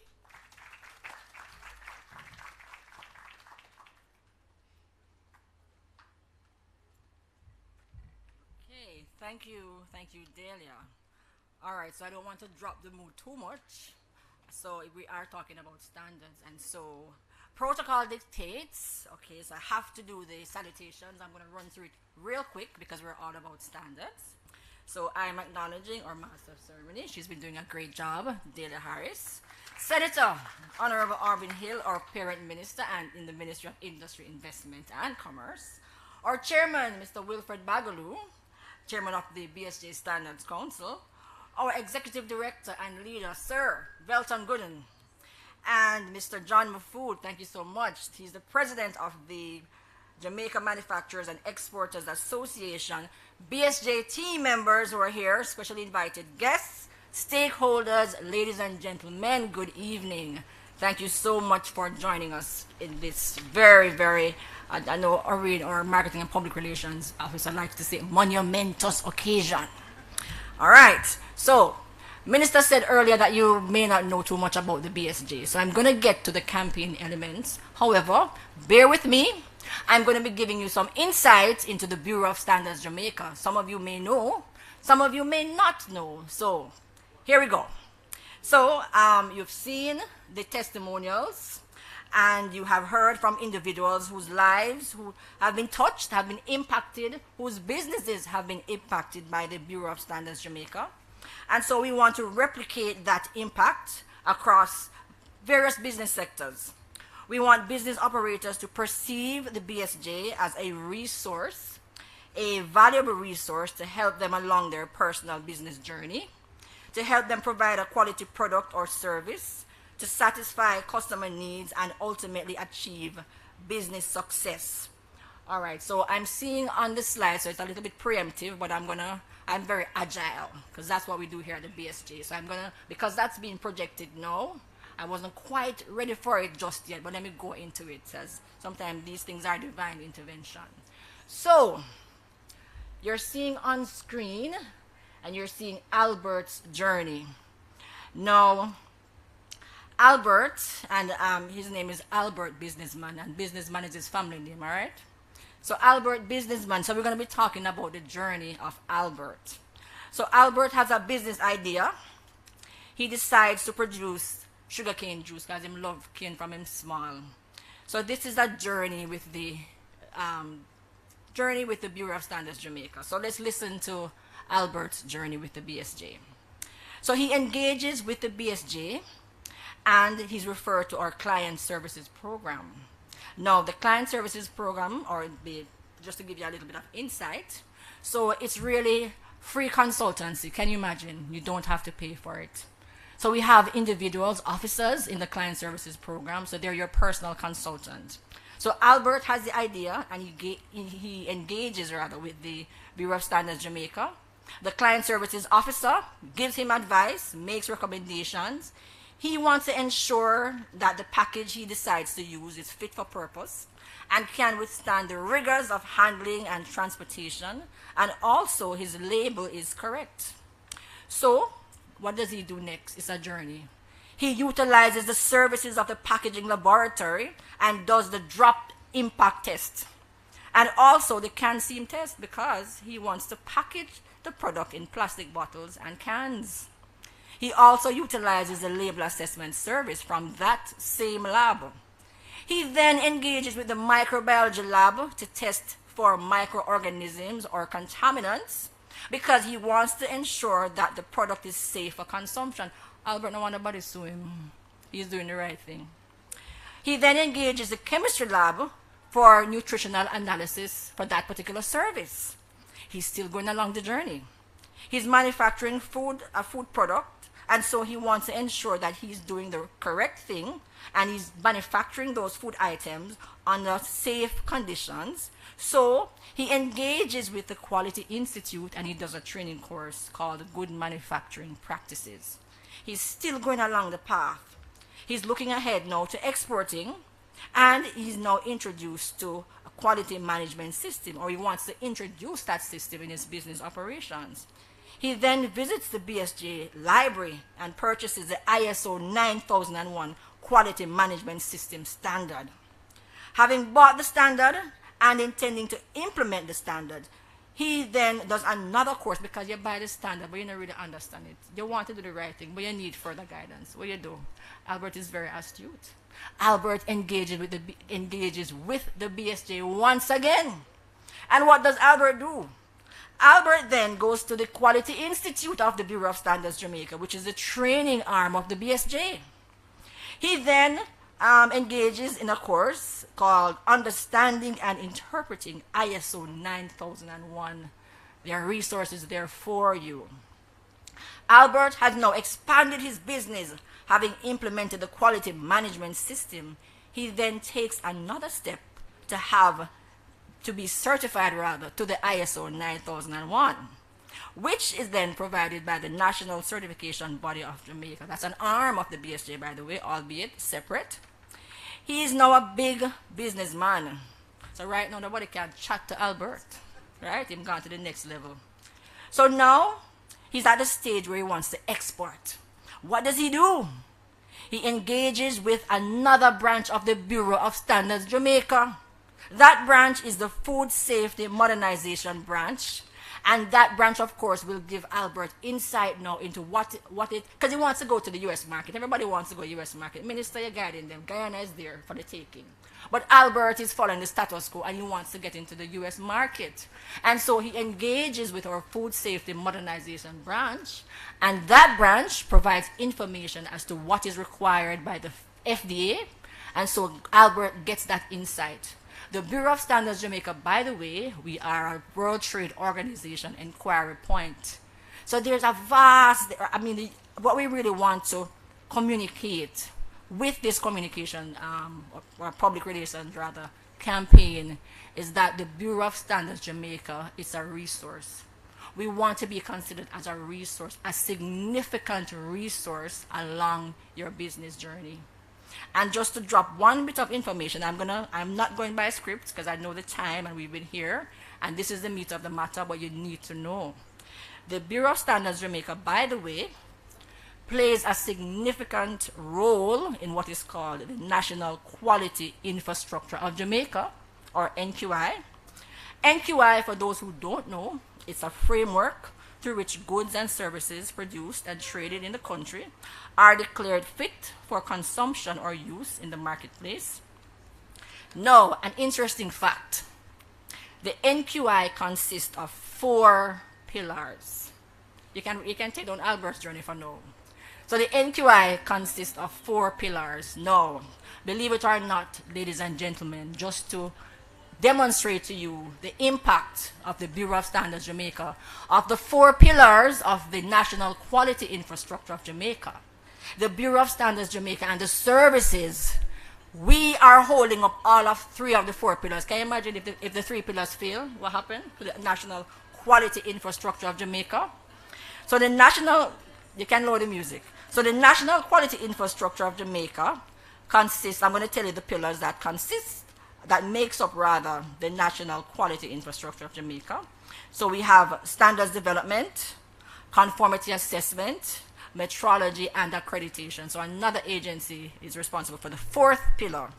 B: Thank you, Delia. All right, so I don't want to drop the mood too much. So we are talking about standards, and so protocol dictates. Okay, so I have to do the salutations. I'm going to run through it real quick because we're all about standards. So I'm acknowledging our Master of Ceremony. She's been doing a great job, Delia Harris. Senator Honorable Arvin Hill, our Parent Minister and in the Ministry of Industry, Investment and Commerce. Our Chairman, Mr. Wilfred Bagaloo, Chairman of the BSJ Standards Council, our Executive Director and Leader, Sir Velton Gooden, and Mr. John Mafood, thank you so much. He's the President of the Jamaica Manufacturers and Exporters Association, BSJ team members who are here, specially invited guests, stakeholders, ladies and gentlemen, good evening. Thank you so much for joining us in this very, I know our Marketing and Public Relations Officer likes to say, monumentous occasion. All right, so Minister said earlier that you may not know too much about the BSJ, so I'm going to get to the campaign elements. However, bear with me. I'm going to be giving you some insights into the Bureau of Standards Jamaica. Some of you may know, some of you may not know. So here we go. So you've seen the testimonials, and you have heard from individuals whose lives who have been touched, have been impacted, whose businesses have been impacted by the Bureau of Standards Jamaica. And so we want to replicate that impact across various business sectors. We want business operators to perceive the BSJ as a resource, a valuable resource to help them along their personal business journey, to help them provide a quality product or service, to satisfy customer needs and ultimately achieve business success. All right, so I'm seeing on the slide, so it's a little bit preemptive, but I'm very agile because that's what we do here at the BSJ. So because that's being projected now, I wasn't quite ready for it just yet, but let me go into it, as sometimes these things are divine intervention. So you're seeing on screen, and you're seeing Albert's journey. Now, Albert, and his name is Albert Businessman, and Businessman is his family name, all right? So Albert Businessman, so we're going to be talking about the journey of Albert. So Albert has a business idea. He decides to produce sugarcane juice because he loves cane from him small. So this is a journey with the Bureau of Standards Jamaica. So let's listen to Albert's journey with the BSJ. So he engages with the BSJ, and he's referred to our client services program. Now, the client services program, just to give you a little bit of insight, so it's really free consultancy. Can you imagine? You don't have to pay for it. So we have individuals, officers in the client services program, so they're your personal consultant. So Albert has the idea, and he engages with the Bureau of Standards Jamaica. The client services officer gives him advice, makes recommendations. He wants to ensure that the package he decides to use is fit for purpose and can withstand the rigors of handling and transportation, and also his label is correct. So what does he do next? It's a journey. He utilizes the services of the packaging laboratory and does the drop impact test, and also the can seam test, because he wants to package the product in plastic bottles and cans. He also utilizes the label assessment service from that same lab. He then engages with the microbiology lab to test for microorganisms or contaminants, because he wants to ensure that the product is safe for consumption. Albert, no one nobody sue him. He's doing the right thing. He then engages the chemistry lab for nutritional analysis for that particular service. He's still going along the journey. He's manufacturing a food product, And so he wants to ensure that he's doing the correct thing and he's manufacturing those food items under safe conditions. So he engages with the Quality Institute and he does a training course called Good Manufacturing Practices. He's still going along the path. He's looking ahead now to exporting, and he's now introduced to a quality management system, or he wants to introduce that system in his business operations. He then visits the BSJ library and purchases the ISO 9001 Quality Management System standard. Having bought the standard and intending to implement the standard, he then does another course, because you buy the standard but you don't really understand it. You want to do the right thing but you need further guidance. What do you do? Albert is very astute. Albert engages with the BSJ once again. And what does Albert do? Albert then goes to the Quality Institute of the Bureau of Standards Jamaica, which is the training arm of the BSJ. He then engages in a course called Understanding and Interpreting ISO 9001. There are resources there for you. Albert has now expanded his business, having implemented the quality management system. He then takes another step to be certified to the ISO 9001, which is then provided by the National Certification Body of Jamaica. That's an arm of the BSJ, by the way, albeit separate. He is now a big businessman. So right now, nobody can chat to Albert, right? He's gone to the next level. So now, he's at the stage where he wants to export. What does he do? He engages with another branch of the Bureau of Standards Jamaica. That branch is the Food Safety Modernization Branch. And that branch, of course, will give Albert insight now into what it, because he wants to go to the U.S. market. Everybody wants to go to the U.S. market. Minister, you're guiding them. Guyana is there for the taking. But Albert is following the status quo and he wants to get into the U.S. market. And so he engages with our Food Safety Modernization Branch. And that branch provides information as to what is required by the FDA. And so Albert gets that insight. The Bureau of Standards Jamaica, by the way, we are a World Trade Organization inquiry point. So there's a vast, what we really want to communicate with this communication, or public relations rather, campaign is that the Bureau of Standards Jamaica is a resource. We want to be considered as a resource, a significant resource along your business journey. And just to drop one bit of information, I'm not going by script because I know the time and we've been here, and this is the meat of the matter, but you need to know. The Bureau of Standards Jamaica, by the way, plays a significant role in what is called the National Quality Infrastructure of Jamaica, or NQI. NQI, for those who don't know, it's a framework through which goods and services produced and traded in the country are declared fit for consumption or use in the marketplace. Now, an interesting fact. The NQI consists of 4 pillars. You can take down Albert's journey for now. So the NQI consists of 4 pillars. Now, believe it or not, ladies and gentlemen, just to demonstrate to you the impact of the Bureau of Standards Jamaica, of the 4 pillars of the National Quality Infrastructure of Jamaica, the Bureau of Standards Jamaica and the services, we are holding up all of 3 of the 4 pillars. Can you imagine if the 3 pillars fail? What happened to the National Quality Infrastructure of Jamaica? So the national, you can load the music. So the National Quality Infrastructure of Jamaica consists, I'm going to tell you the pillars that makes up rather the National Quality Infrastructure of Jamaica. So we have standards development, conformity assessment, metrology, and accreditation. So another agency is responsible for the 4th pillar.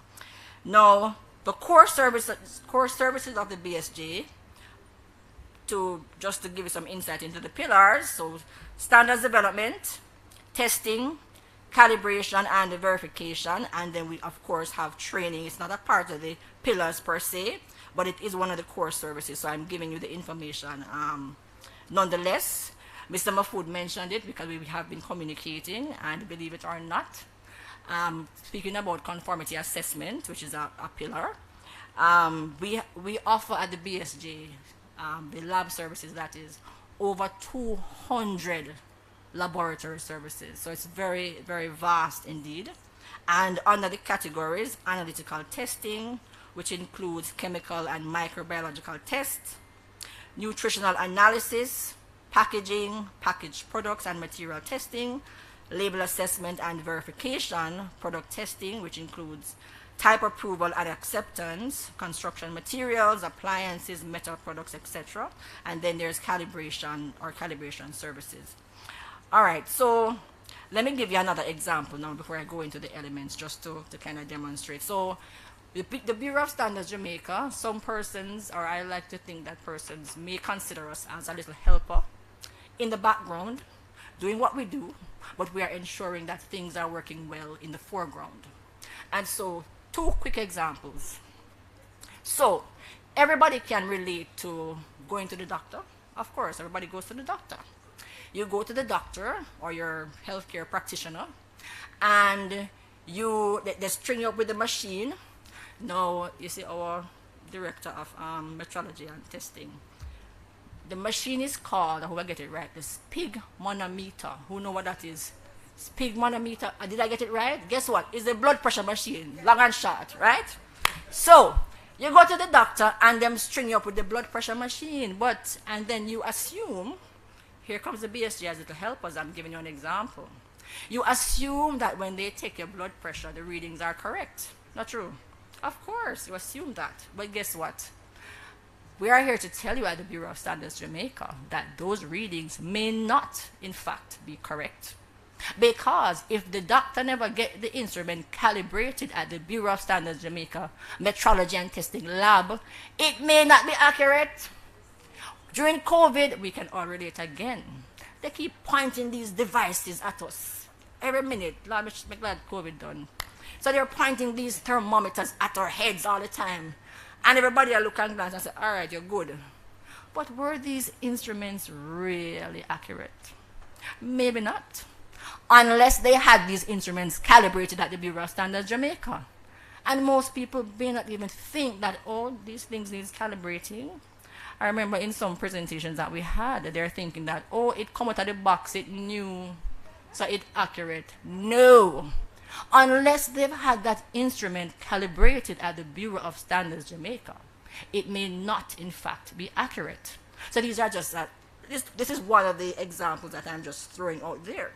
B: Now, the core services of the BSJ, just to give you some insight into the pillars, so standards development, testing, calibration and verification, and then we of course have training. It's not a part of the pillars per se, but it is one of the core services, so I'm giving you the information. Nonetheless, Mr. Mahfood mentioned it because we have been communicating, and believe it or not, speaking about conformity assessment, which is a pillar, we offer at the BSJ, the lab services, that is, over 200 laboratory services. So it's very, very vast indeed. And under the categories, analytical testing, which includes chemical and microbiological tests, nutritional analysis, packaging, packaged products and material testing, label assessment and verification, product testing, which includes type approval and acceptance, construction materials, appliances, metal products, etc. And then there's calibration or calibration services. All right, so let me give you another example now before I go into the elements, just to kind of demonstrate. So the Bureau of Standards Jamaica, some persons, or I like to think that persons may consider us as a little helper in the background, doing what we do, but we are ensuring that things are working well in the foreground. And so, two quick examples. So, everybody can relate to going to the doctor. Of course, everybody goes to the doctor. You go to the doctor or your healthcare practitioner, and they string you up with the machine. Now, you see our director of metrology and testing. The machine is called, I hope I get it right, the SPIG manometer. Who know what that is? SPIG manometer. Did I get it right? Guess what? It's the blood pressure machine, long and short, right? So, you go to the doctor and them string you up with the blood pressure machine, and then you assume, here comes the BSG as it'll help us, I'm giving you an example. You assume that when they take your blood pressure, the readings are correct. Not true. Of course, you assume that. But guess what? We are here to tell you at the Bureau of Standards Jamaica that those readings may not, in fact, be correct. Because if the doctor never get the instrument calibrated at the Bureau of Standards Jamaica Metrology and Testing Lab, it may not be accurate. During COVID, we can all relate again. They keep pointing these devices at us every minute. I'm glad COVID done. So they're pointing these thermometers at our heads all the time. And everybody will look and glance and say, all right, you're good. But were these instruments really accurate? Maybe not. Unless they had these instruments calibrated at the Bureau of Standards Jamaica. And most people may not even think that all these things need calibrating. I remember in some presentations that we had, they're thinking that, oh, it come out of the box, it new, so it's accurate. No. Unless they've had that instrument calibrated at the Bureau of Standards Jamaica, it may not, in fact, be accurate. So these are just, this is one of the examples that I'm just throwing out there.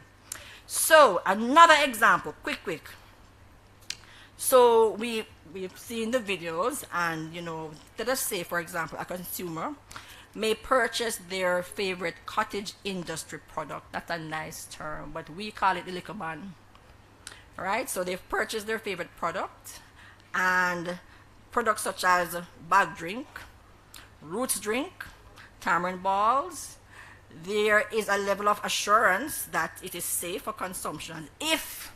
B: So another example, quick. So we've seen the videos, and let us say, for example, a consumer may purchase their favorite cottage industry product. That's a nice term, but we call it the liquor man. Right? So they've purchased their favorite product, and products such as bag drink, roots drink, tamarind balls. There is a level of assurance that it is safe for consumption if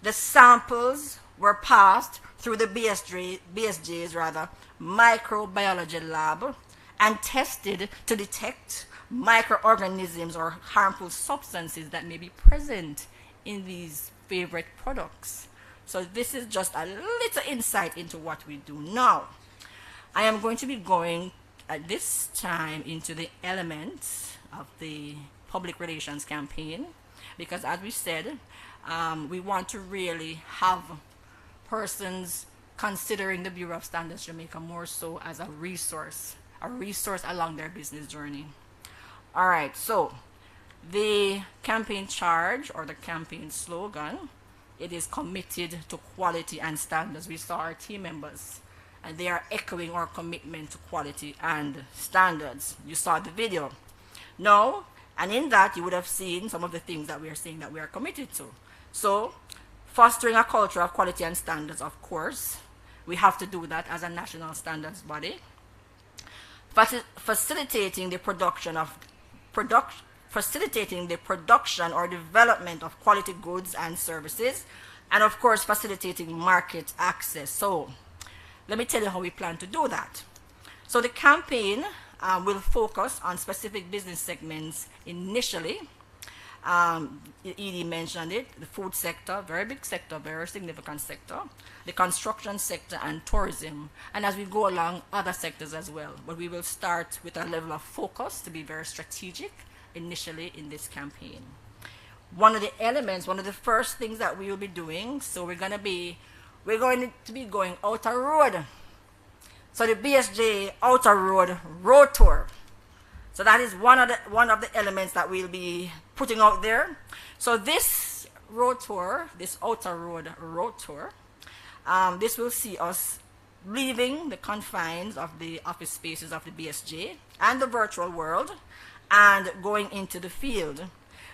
B: the samples were passed through the BSJ's microbiology lab and tested to detect microorganisms or harmful substances that may be present in these favorite products. So this is just a little insight into what we do now. I am going to be going at this time into the elements of the public relations campaign, because as we said, we want to really have persons considering the Bureau of Standards Jamaica more so as a resource along their business journey. All right, so the campaign charge or the campaign slogan, it is committed to quality and standards. We saw our team members and they are echoing our commitment to quality and standards. You saw the video. No, and in that you would have seen some of the things that we are saying that we are committed to. So fostering a culture of quality and standards, of course, we have to do that as a national standards body. Facilitating the production or development of quality goods and services, and of course facilitating market access. So let me tell you how we plan to do that. So the campaign will focus on specific business segments initially. Edie mentioned it, the food sector, very big sector, very significant sector, the construction sector and tourism, and as we go along, other sectors as well. But we will start with a level of focus to be very strategic initially in this campaign. one of the elements, one of the first things that we will be doing, so we're going to be going outer road. So the BSJ outer road tour. So that is one of the elements that we'll be putting out there. So this road tour, this outer road tour, this will see us leaving the confines of the office spaces of the BSJ and the virtual world and going into the field.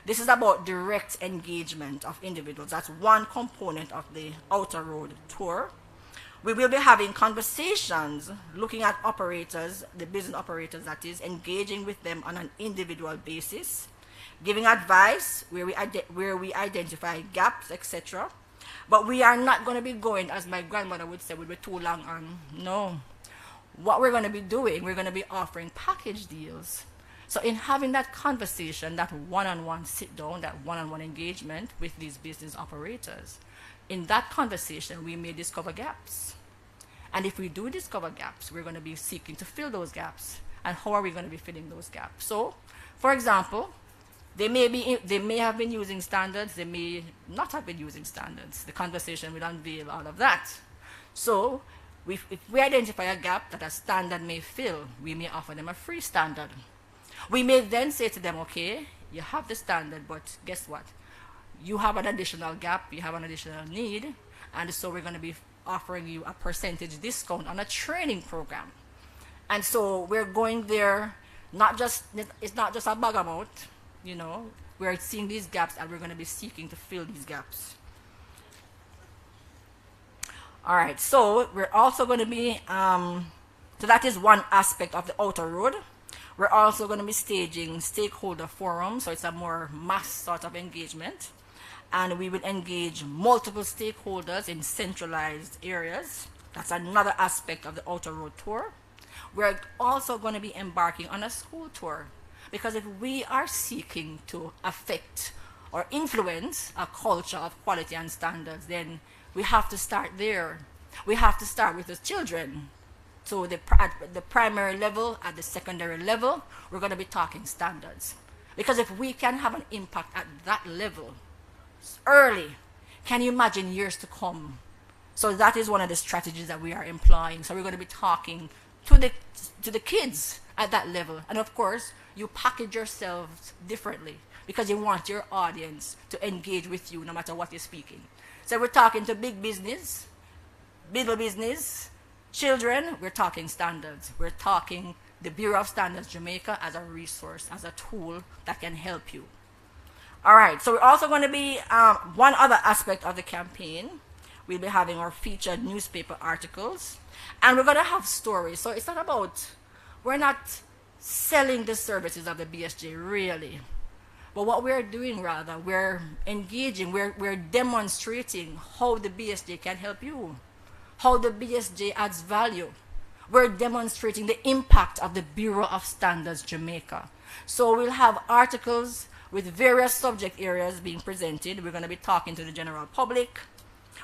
B: This is about direct engagement of individuals. That's one component of the outer road tour. We will be having conversations, looking at operators, the business operators that is, engaging with them on an individual basis, giving advice where we identify gaps, etc. But we are not going to be going, as my grandmother would say, would be too long on. No. What we're going to be doing, we're going to be offering package deals. So in having that conversation, that one-on-one sit down, that one-on-one engagement with these business operators, in that conversation, we may discover gaps. And if we do discover gaps, we're going to be seeking to fill those gaps. And how are we going to be filling those gaps? So, for example, they may have been using standards, they may not have been using standards. The conversation will unveil all of that. So, if we identify a gap that a standard may fill, we may offer them a free standard. We may then say to them, okay, you have the standard, but guess what? You have an additional gap, you have an additional need, and so we're going to be offering you a percentage discount on a training program. And so we're going there, it's not just a bag amount, you know, we're seeing these gaps and we're going to be seeking to fill these gaps. All right, so we're also going to be, so that is one aspect of the outer road. We're also going to be staging stakeholder forums, so it's a more mass sort of engagement. And we will engage multiple stakeholders in centralized areas. That's another aspect of the outer road tour. We're also going to be embarking on a school tour, because if we are seeking to affect or influence a culture of quality and standards, then we have to start there. We have to start with the children. So at the primary level, at the secondary level, we're going to be talking standards. Because if we can have an impact at that level early, can you imagine years to come? So that is one of the strategies that we are employing. So we're going to be talking to the kids at that level. And of course, you package yourselves differently because you want your audience to engage with you no matter what you're speaking. So we're talking to big business, middle business, children, we're talking standards. We're talking the Bureau of Standards Jamaica as a resource, as a tool that can help you. All right, so we're also going to be, one other aspect of the campaign, we'll be having our featured newspaper articles, and we're going to have stories. So it's not about, we're not selling the services of the BSJ, really. But what we're doing, rather, we're engaging, we're demonstrating how the BSJ can help you, how the BSJ adds value. We're demonstrating the impact of the Bureau of Standards Jamaica. So we'll have articles with various subject areas being presented. We're going to be talking to the general public.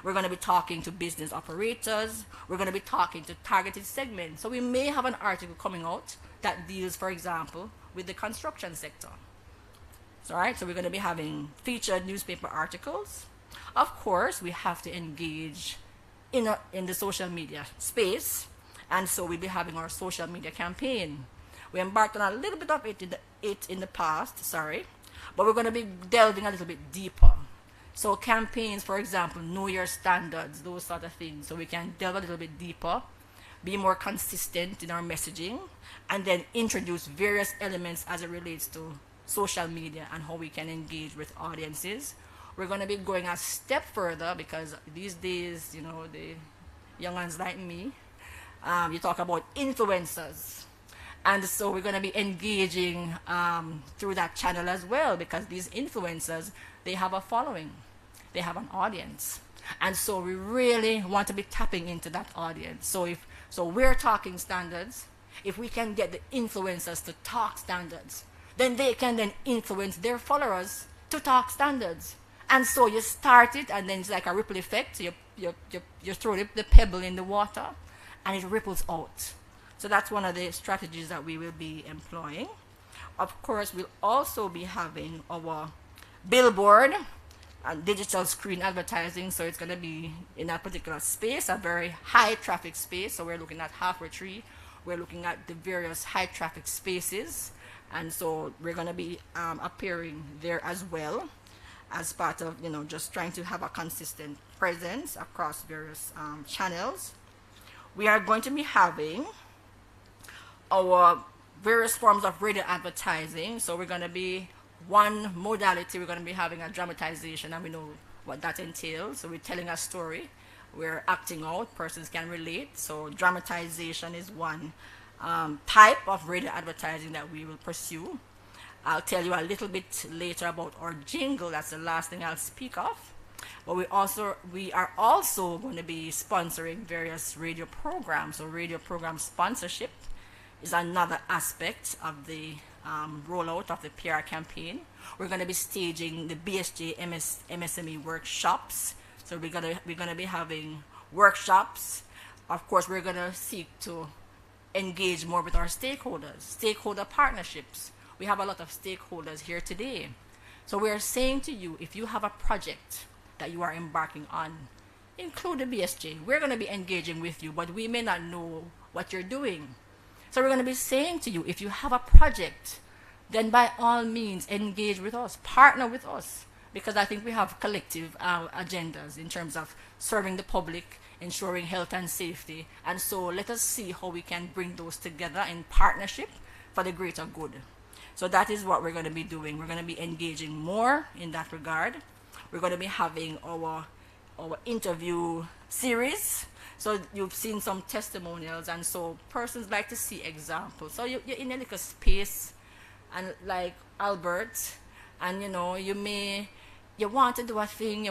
B: We're going to be talking to business operators. We're going to be talking to targeted segments. So we may have an article coming out that deals, for example, with the construction sector. All right, so we're going to be having featured newspaper articles. Of course, we have to engage in the social media space, and so we'll be having our social media campaign. We embarked on a little bit of it in the past, but we're going to be delving a little bit deeper. So campaigns, for example, know your standards, those sort of things, so we can delve a little bit deeper, be more consistent in our messaging, and then introduce various elements as it relates to social media and how we can engage with audiences. We're going to be going a step further because these days, you know, the young ones like me, you talk about influencers. And so we're going to be engaging through that channel as well, because these influencers, they have a following. They have an audience. And so we really want to be tapping into that audience. So we're talking standards. If we can get the influencers to talk standards, then they can then influence their followers to talk standards. And so you start it, and then it's like a ripple effect. You throw the pebble in the water, and it ripples out. So that's one of the strategies that we will be employing. Of course, we'll also be having our billboard and digital screen advertising. So it's going to be in that particular space, a very high traffic space. So we're looking at Halfway Tree. We're looking at the various high traffic spaces. And so we're going to be appearing there as well, as part of, just trying to have a consistent presence across various channels. We are going to be having our various forms of radio advertising. So we're going to be one modality, we're going to be having a dramatization, and we know what that entails. So we're telling a story, we're acting out, persons can relate. So dramatization is one type of radio advertising that we will pursue. I'll tell you a little bit later about our jingle. That's the last thing I'll speak of. But we are also going to be sponsoring various radio programs. So radio program sponsorship is another aspect of the rollout of the PR campaign. We're going to be staging the BSJ MSME workshops. So we're going to be having workshops. Of course, we're going to seek to engage more with our stakeholders, stakeholder partnerships. We have a lot of stakeholders here today. So we are saying to you, if you have a project that you are embarking on, include the BSJ. We're going to be engaging with you, but we may not know what you're doing. So we're going to be saying to you, if you have a project, then by all means engage with us, partner with us, because I think we have collective agendas in terms of serving the public, ensuring health and safety. And so let us see how we can bring those together in partnership for the greater good. So that is what we're going to be doing. We're going to be engaging more in that regard. We're going to be having our interview series. So you've seen some testimonials, and so persons like to see examples. So you're in a little space, and like Albert, and you want to do a thing,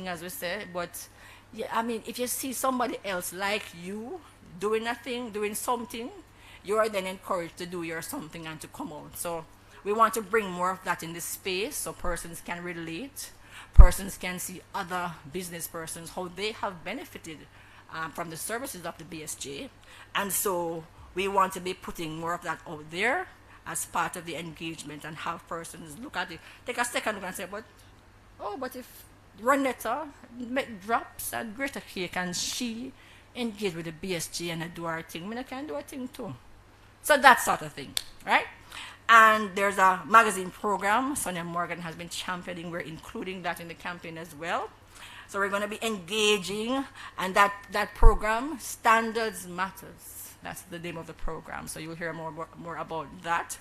B: as we say, but yeah, I mean, if you see somebody else like you doing a thing, doing something, you are then encouraged to do your something and to come out. So we want to bring more of that in this space so persons can relate, persons can see other business persons, how they have benefited from the services of the BSJ. And so we want to be putting more of that out there as part of the engagement, and have persons look at it, take a second look and say, but if Renetta make drops and Greta Cake and she engage with the BSG and I do our thing, I can do a thing too. So that sort of thing, right? And there's a magazine program Sonia Morgan has been championing. We're including that in the campaign as well. So we're going to be engaging, and that program, Standards Matters. That's the name of the program. So you'll hear more about that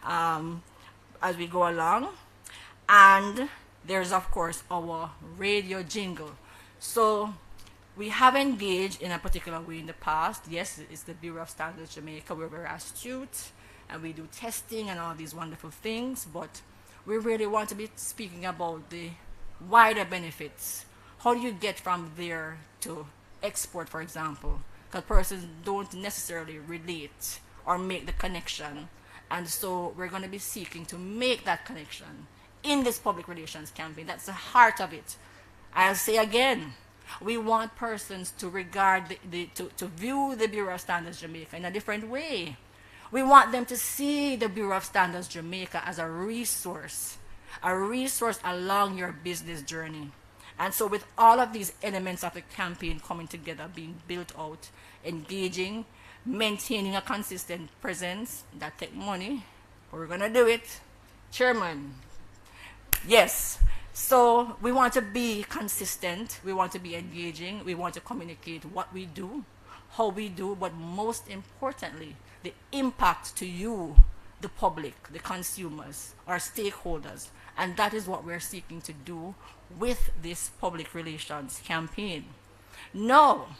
B: as we go along. And there's, of course, our radio jingle. So we have engaged in a particular way in the past. Yes, it's the Bureau of Standards Jamaica, where we're astute and we do testing and all these wonderful things, but we really want to be speaking about the wider benefits. How do you get from there to export, for example? Because persons don't necessarily relate or make the connection. And so we're going to be seeking to make that connection in this public relations campaign. That's the heart of it. I'll say again, we want persons to regard, to view the Bureau of Standards Jamaica in a different way. We want them to see the Bureau of Standards Jamaica as a resource along your business journey. And so with all of these elements of the campaign coming together, being built out, engaging, maintaining a consistent presence, that take money, but we're going to do it. Chairman, yes. So we want to be consistent, we want to be engaging, we want to communicate what we do, how we do, but most importantly, the impact to you, the public, the consumers, our stakeholders. And that is what we're seeking to do with this public relations campaign. Now,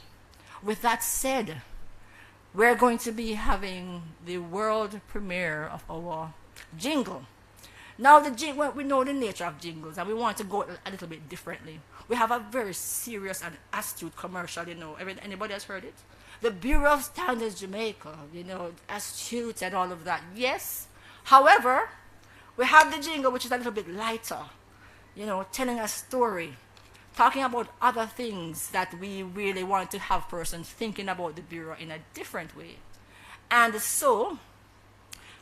B: with that said, we're going to be having the world premiere of our jingle. Now, we know the nature of jingles, and we want to go a little bit differently. We have a very serious and astute commercial, anybody has heard it? The Bureau of Standards Jamaica, astute and all of that. Yes. However, we have the jingle, which is a little bit lighter, telling a story, talking about other things that we really want to have persons thinking about the Bureau in a different way. And so,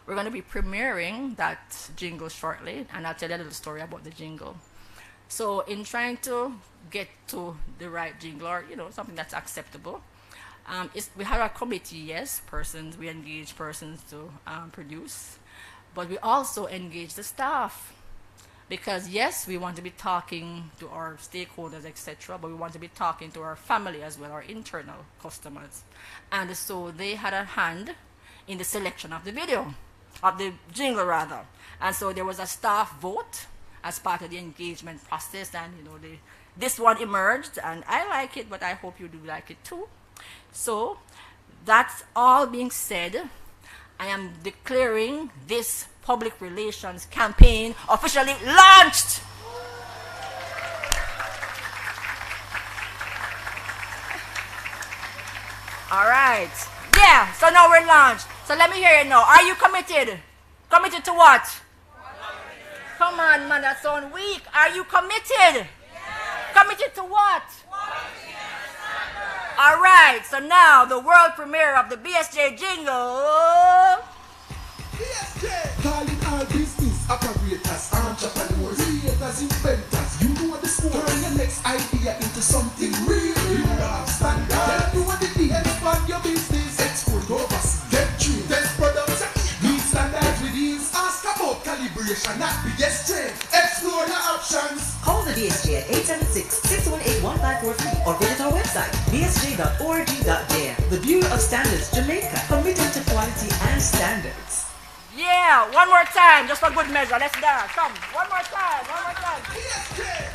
B: We're going to be premiering that jingle shortly, and I'll tell you a little story about the jingle. So in trying to get to the right jingle, or something that's acceptable, we have a committee, yes, we engage persons to produce, but we also engage the staff. Because yes, we want to be talking to our stakeholders, etc., but we want to be talking to our family as well, our internal customers. And so they had a hand in the selection of the video, of the jingle rather. And so there was a staff vote as part of the engagement process, and this one emerged, and I like it, but I hope you do like it too. So that's all being said, I am declaring this public relations campaign officially launched. All right. Yeah, so now we're launched. So let me hear it now. Are you committed? Committed to what? Come on, man, that sounds weak. Are you committed? Committed to what? All right, so now the world premiere of the BSJ jingle.
C: BSJ! Calling all business operators, entrepreneurs, creators, inventors. You know the score. Turn your next idea into something real. You have standard. Tell you what it is. Expand your business. Export overseas. Get true. Test products. Meet standards with ease. Ask about calibration at BSJ. Explore your options.
V: Call the BSJ at 876-618-1543 or visit our website, bsj.org.ja. The Bureau of Standards Jamaica, committed to quality and standards.
B: Yeah, one more time, just for good measure. Let's dance. Come, one more time.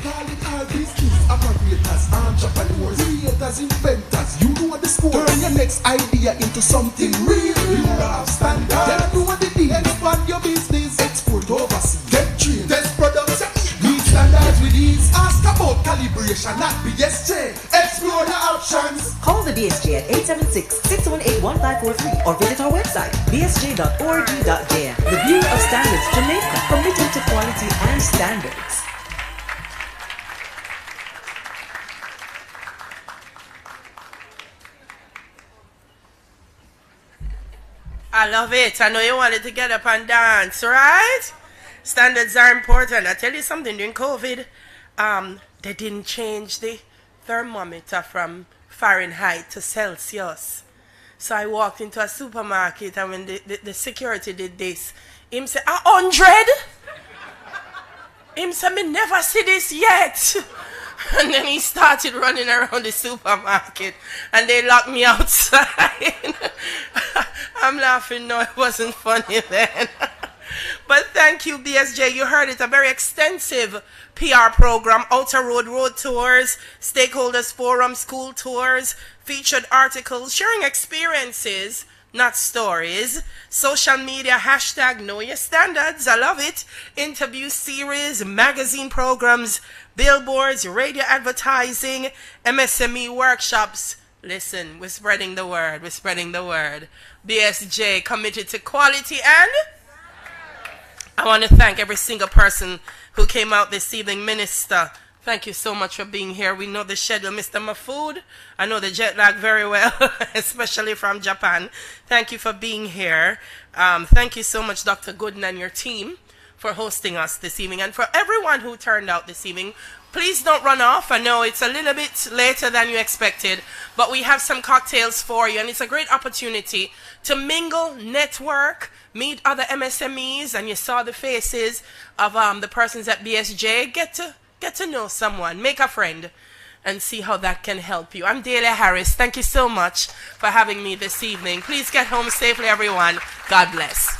C: Calling all business operators, entrepreneurs, creators, inventors. You know the score. Turn your next idea into something real. You have standards. Tell you what it is. Expand your business. Export overseas. Get trained. Test products. Meet standards with ease. Ask about calibration at BSJ. Explore the options.
V: Call the BSJ at 876-618-1543 or visit our website, bsj.org.ja. The Bureau of Standards Jamaica, committed to quality and standards.
A: I love it. I know you wanted to get up and dance, right? Standards are important. I tell you something, during COVID, they didn't change the thermometer from Fahrenheit to Celsius. So I walked into a supermarket, and when the security did this, him said, 100? Him said, me never see this yet. And then he started running around the supermarket, and they locked me outside. I'm laughing, no, it wasn't funny then. But thank you, BSJ. You heard it, a very extensive PR program, Outer Road tours, stakeholders forum, school tours, featured articles, sharing experiences, not stories, social media, hashtag Know Your Standards, I love it, interview series, magazine programs, billboards, radio advertising, MSME workshops. Listen, we're spreading the word, BSJ committed to quality, and I want to thank every single person who came out this evening. Minister, thank you so much for being here. We know the schedule, Mr. Mahfood. I know the jet lag very well, especially from Japan. Thank you for being here. Thank you so much, Dr. Gooden and your team, for hosting us this evening. And for everyone who turned out this evening, please don't run off. I know it's a little bit later than you expected, but we have some cocktails for you, and it's a great opportunity to mingle, network, meet other MSMEs, and you saw the faces of the persons at BSJ. Get to know someone, make a friend, and see how that can help you. I'm Delia Harris. Thank you so much for having me this evening. Please get home safely, everyone. God bless.